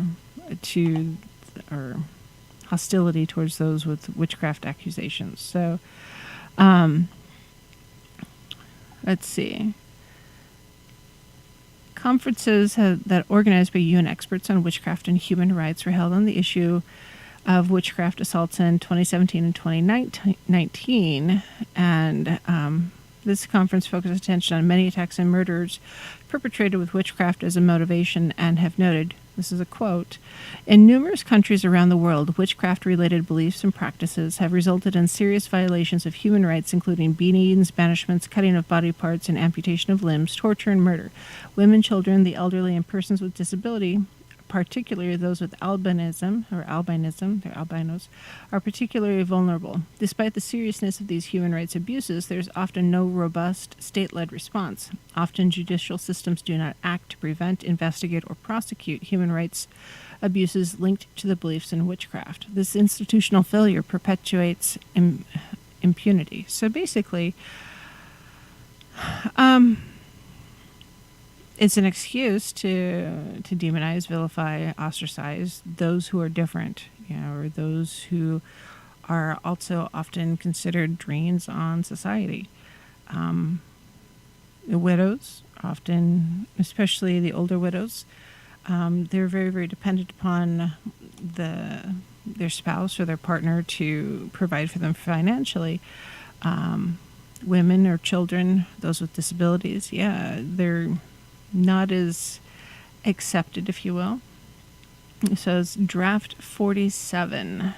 hostility towards those with witchcraft accusations. So, let's see. Conferences that organized by UN experts on witchcraft and human rights were held on the issue of witchcraft assaults in 2017 and 2019. And this conference focused attention on many attacks and murders perpetrated with witchcraft as a motivation, and have noted, this is a quote, "In numerous countries around the world, witchcraft-related beliefs and practices have resulted in serious violations of human rights, including beatings, banishments, cutting of body parts, and amputation of limbs, torture, and murder. Women, children, the elderly, and persons with disability, particularly those with albinism, they're albinos, are particularly vulnerable. Despite the seriousness of these human rights abuses, there's often no robust state-led response. Often judicial systems do not act to prevent, investigate, or prosecute human rights abuses linked to the beliefs in witchcraft. This institutional failure perpetuates impunity. So basically, it's an excuse to demonize, vilify, ostracize those who are different, or those who are also often considered drains on society. The widows, often, especially the older widows, they're very, very dependent upon their spouse or their partner to provide for them financially. Women or children, those with disabilities, they're not as accepted, if you will. It says draft 47,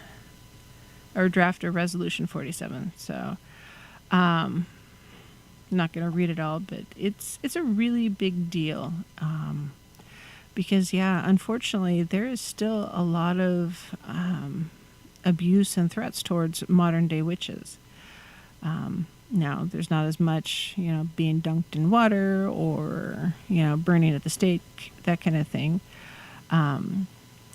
or draft or resolution 47. So, I'm not going to read it all, but it's a really big deal. Because, unfortunately, there is still a lot of abuse and threats towards modern day witches. Now, there's not as much, being dunked in water or, burning at the stake, that kind of thing.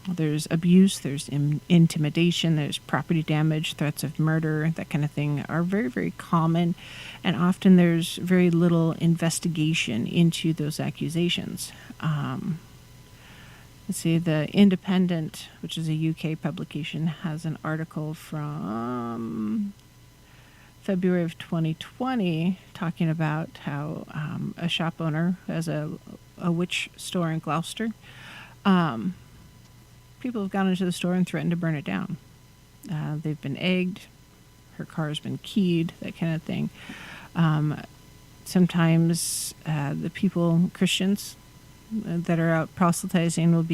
There's abuse, there's intimidation, there's property damage, threats of murder, that kind of thing are very, very common. And often there's very little investigation into those accusations. Let's see, The Independent, which is a UK publication, has an article from February of 2020 talking about how a shop owner has a witch store in Gloucester. People have gone into the store and threatened to burn it down. They've been egged. Her car's been keyed, that kind of thing. Sometimes the people, Christians, that are out proselytizing will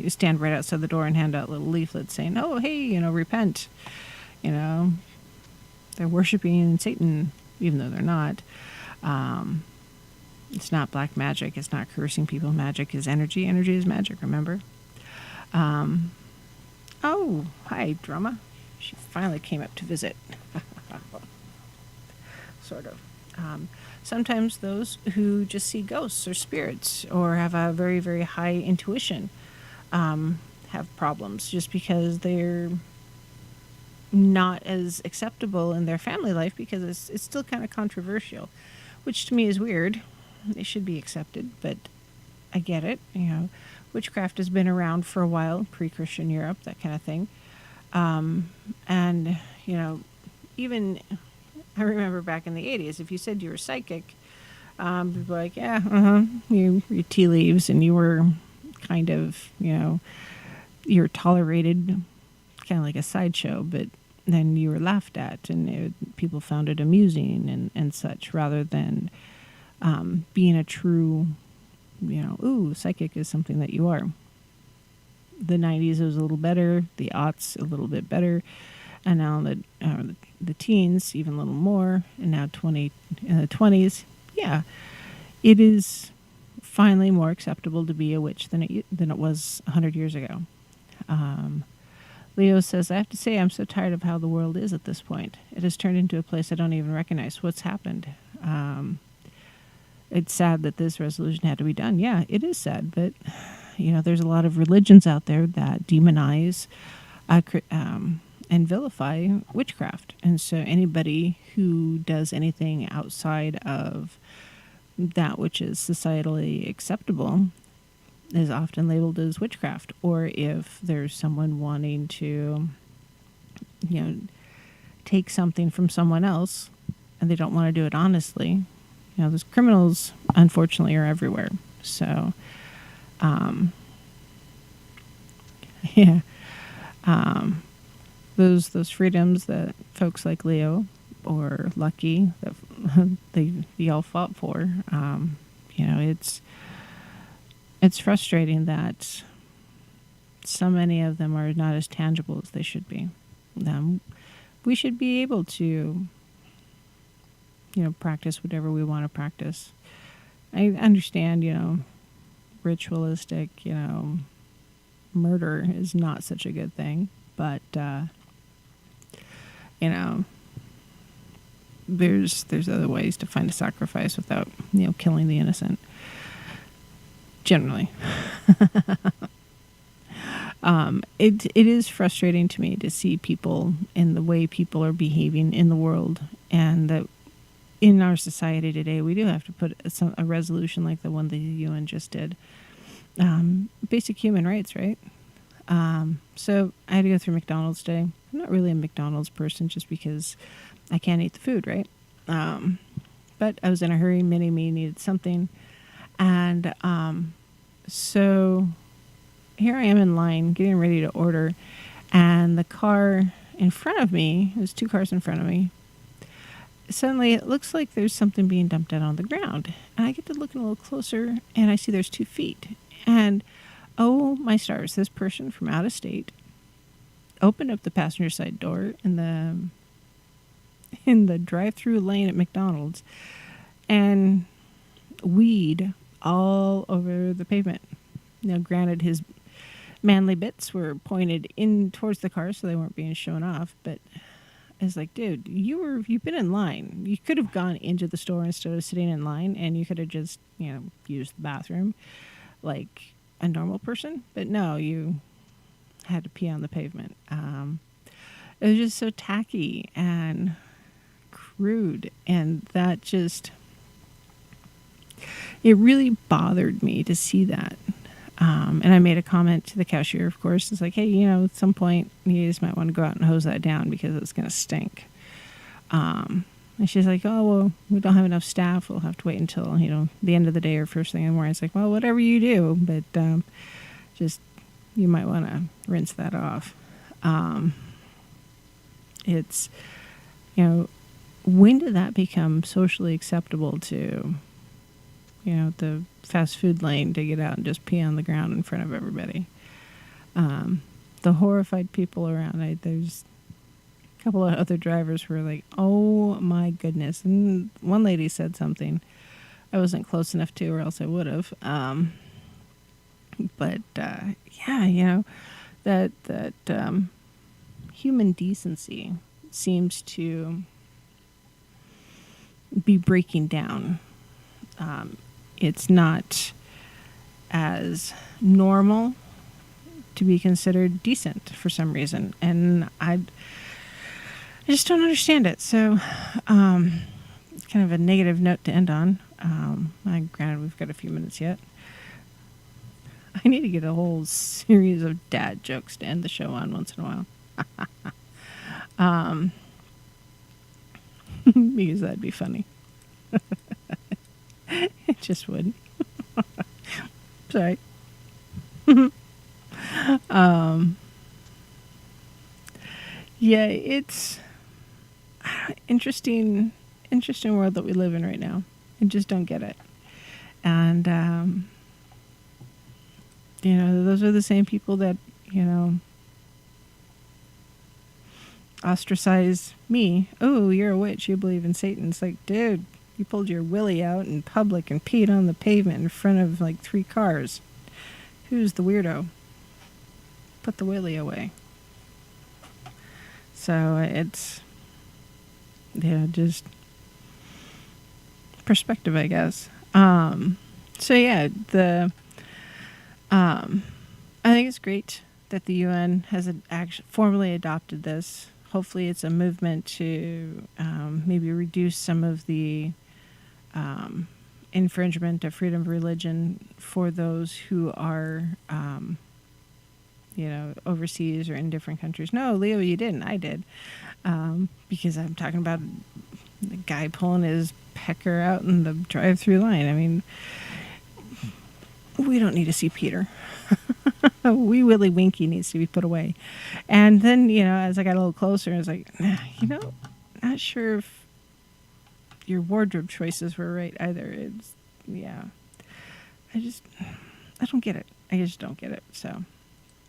stand right outside the door and hand out little leaflets saying, "Oh, hey, repent." They're worshiping Satan, even though they're not. It's not black magic. It's not cursing people. Magic is energy. Energy is magic, remember? Oh, hi, Drama. She finally came up to visit. Sort of. Sometimes those who just see ghosts or spirits or have a very, very high intuition have problems just because they're not as acceptable in their family life because it's still kind of controversial, which to me is weird. They should be accepted, but I get it. Witchcraft has been around for a while, pre-Christian Europe, that kind of thing. And, even I remember back in the 80s, if you said you were psychic, people were like, you read tea leaves and you were kind of, you're tolerated, kind of like a sideshow, but then you were laughed at and people found it amusing and such, rather than being a true, psychic is something that you are. The 90s was a little better, the aughts a little bit better, and now the teens even a little more, and now in the 20s, it is finally more acceptable to be a witch than it was 100 years ago. Leo says, I have to say I'm so tired of how the world is at this point. It has turned into a place I don't even recognize. What's happened? It's sad that this resolution had to be done. Yeah, it is sad, but there's a lot of religions out there that demonize and vilify witchcraft. And so anybody who does anything outside of that which is societally acceptable is often labeled as witchcraft. Or if there's someone wanting to, take something from someone else and they don't want to do it honestly, those criminals, unfortunately, are everywhere. So, those freedoms that folks like Leo or Lucky that they all fought for, it's frustrating that so many of them are not as tangible as they should be. We should be able to, practice whatever we want to practice. I understand, ritualistic, murder is not such a good thing, but, there's other ways to find a sacrifice without, killing the innocent. Generally. It is frustrating to me to see people and the way people are behaving in the world, and that in our society today, we do have to put a resolution like the one the UN just did. Basic human rights, right? So I had to go through McDonald's today. I'm not really a McDonald's person just because I can't eat the food, right? But I was in a hurry. Mini me needed something. And so here I am in line getting ready to order. And the car in front of me, there's two cars in front of me. Suddenly it looks like there's something being dumped out on the ground. And I get to looking a little closer and I see there's 2 feet. And oh my stars, this person from out of state opened up the passenger side door in the drive-through lane at McDonald's and weed all over the pavement. Now, granted, his manly bits were pointed in towards the car, so they weren't being shown off. But it's like, dude, you've been in line. You could have gone into the store instead of sitting in line, and you could have just used the bathroom like a normal person. But no, you had to pee on the pavement. It was just so tacky and crude, and that just, it really bothered me to see that. And I made a comment to the cashier, of course. It's like, hey, at some point you guys might want to go out and hose that down because it's going to stink. And she's like, oh, well, we don't have enough staff. We'll have to wait until, the end of the day or first thing in the morning. It's like, well, whatever you do, but just, you might want to rinse that off. It's, when did that become socially acceptable to, the fast food lane to get out and just pee on the ground in front of everybody? The horrified people around, there's a couple of other drivers who were like, oh my goodness. And one lady said something I wasn't close enough to, or else I would have. But yeah, that human decency seems to be breaking down. It's not as normal to be considered decent for some reason, and I just don't understand it. So, it's kind of a negative note to end on. Granted, we've got a few minutes yet. I need to get a whole series of dad jokes to end the show on once in a while. Because that'd be funny. It just would. Sorry. Yeah, it's interesting world that we live in right now. I just don't get it. And, those are the same people that, ostracize me. Oh, you're a witch. You believe in Satan. It's like, dude, you pulled your willy out in public and peed on the pavement in front of like 3 cars. Who's the weirdo? Put the willy away. So it's, just perspective, I guess. So yeah, I think it's great that the UN has formally adopted this. Hopefully it's a movement to maybe reduce some of the infringement of freedom of religion for those who are, overseas or in different countries. No, Leo, you didn't. I did. Because I'm talking about the guy pulling his pecker out in the drive-through line. I mean, we don't need to see Peter. Wee Willie Winky needs to be put away. And then, as I got a little closer, I was like, not sure if your wardrobe choices were right either. It's, yeah. I don't get it. I just don't get it. So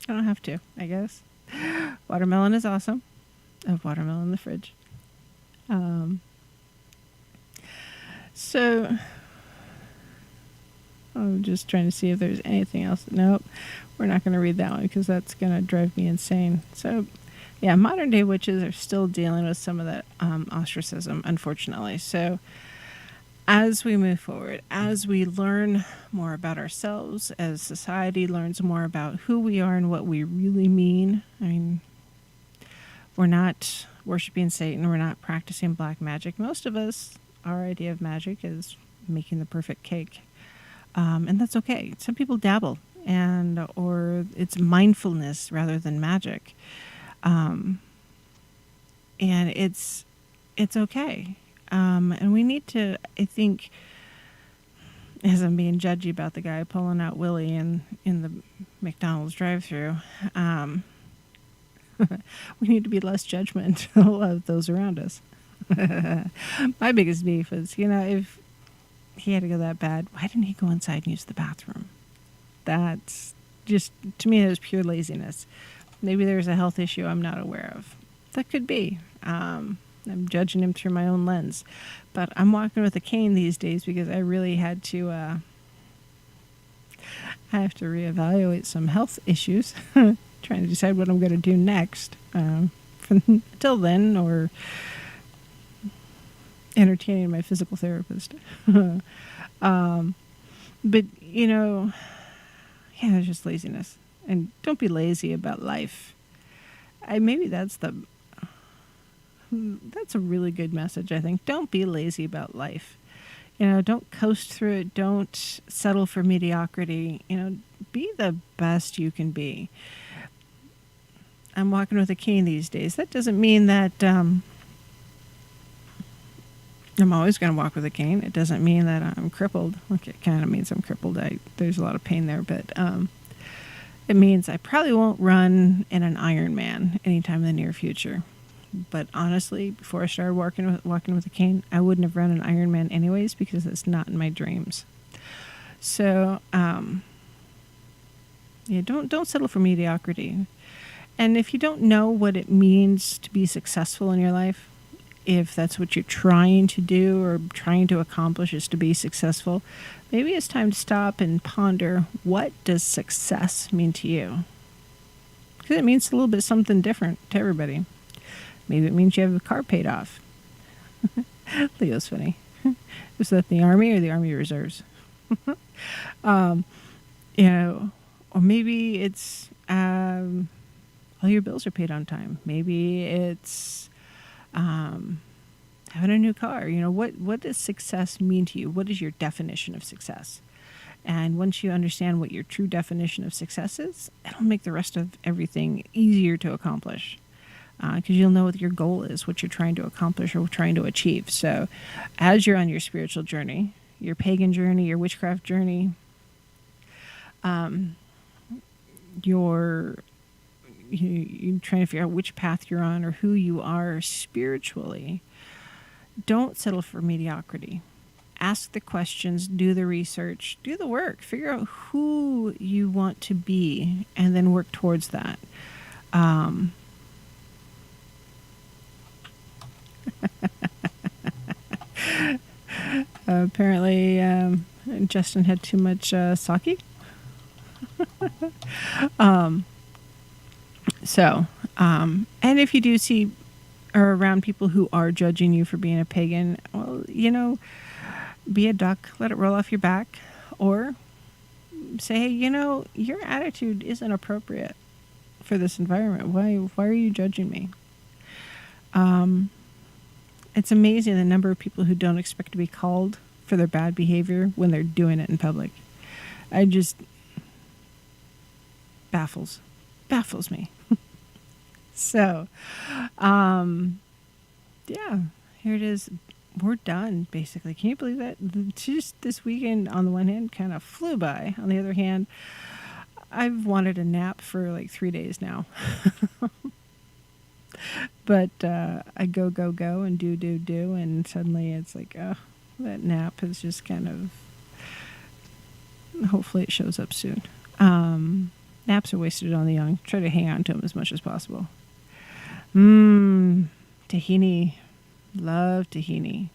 I don't have to, I guess. Watermelon is awesome. I have watermelon in the fridge. So I'm just trying to see if there's anything else. Nope. We're not going to read that one because that's going to drive me insane. So, yeah, modern day witches are still dealing with some of that ostracism, unfortunately. So, as we move forward, as we learn more about ourselves, as society learns more about who we are and what we really mean, I mean, we're not worshiping Satan, we're not practicing black magic. Most of us, our idea of magic is making the perfect cake. And that's okay. Some people dabble, and or it's mindfulness rather than magic, and it's okay. And we need to, I think, as I'm being judgy about the guy pulling out Willie in the McDonald's drive-thru, we need to be less judgmental of those around us. My biggest beef is, if he had to go that bad, why didn't he go inside and use the bathroom? That's just, to me, it was pure laziness. Maybe there's a health issue I'm not aware of. That could be. I'm judging him through my own lens. But I'm walking with a cane these days because I really had to, I have to reevaluate some health issues, trying to decide what I'm going to do next. Until then, or entertaining my physical therapist. But, it's just laziness. And don't be lazy about life. Maybe that's a really good message, I think. Don't be lazy about life. Don't coast through it. Don't settle for mediocrity. Be the best you can be. I'm walking with a cane these days. That doesn't mean that I'm always going to walk with a cane. It doesn't mean that I'm crippled. Okay, it kind of means I'm crippled. There's a lot of pain there, but it means I probably won't run in an Ironman anytime in the near future. But honestly, before I started walking with a cane, I wouldn't have run an Ironman anyways because it's not in my dreams. So, don't settle for mediocrity. And if you don't know what it means to be successful in your life, if that's what you're trying to do or trying to accomplish is to be successful, maybe it's time to stop and ponder, what does success mean to you? Because it means a little bit something different to everybody. Maybe it means you have a car paid off. Leo's funny. Was that the Army or the Army Reserves? Or maybe it's all your bills are paid on time. Maybe it's having a new car. What does success mean to you? What is your definition of success? And once you understand what your true definition of success is, it'll make the rest of everything easier to accomplish. Because you'll know what your goal is, what you're trying to accomplish or trying to achieve. So as you're on your spiritual journey, your pagan journey, your witchcraft journey, you're trying to figure out which path you're on or who you are spiritually, don't settle for mediocrity. Ask the questions, do the research, do the work, figure out who you want to be, and then work towards that. Apparently, Justin had too much sake. And if you do see or around people who are judging you for being a pagan, well, be a duck, let it roll off your back, or say, hey, your attitude isn't appropriate for this environment. Why are you judging me? It's amazing the number of people who don't expect to be called for their bad behavior when they're doing it in public. I just baffles me. So, here it is. We're done, basically. Can you believe that? Just this weekend, on the one hand, kind of flew by. On the other hand, I've wanted a nap for like 3 days now. But I go and do, and suddenly it's like, oh, that nap is just kind of, hopefully it shows up soon. Naps are wasted on the young. Try to hang on to them as much as possible. Tahini. Love tahini.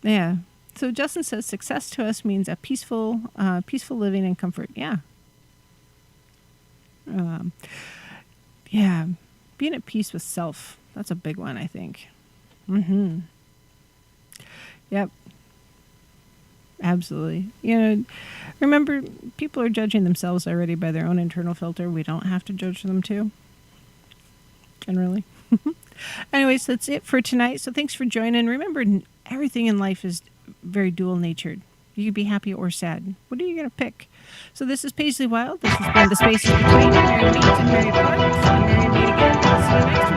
Yeah. So Justin says success to us means a peaceful living and comfort. Yeah. Yeah. Being at peace with self. That's a big one, I think. Yep. Absolutely. You know, remember, people are judging themselves already by their own internal filter. We don't have to judge them too. Generally. Anyways, that's it for tonight. So thanks for joining. Remember, everything in life is very dual natured. You could be happy or sad. What are you going to pick? So this is Paisley Wild. This has been The Spaces Between. Merry meet and merry part. And merry meet again. I'll see you next time.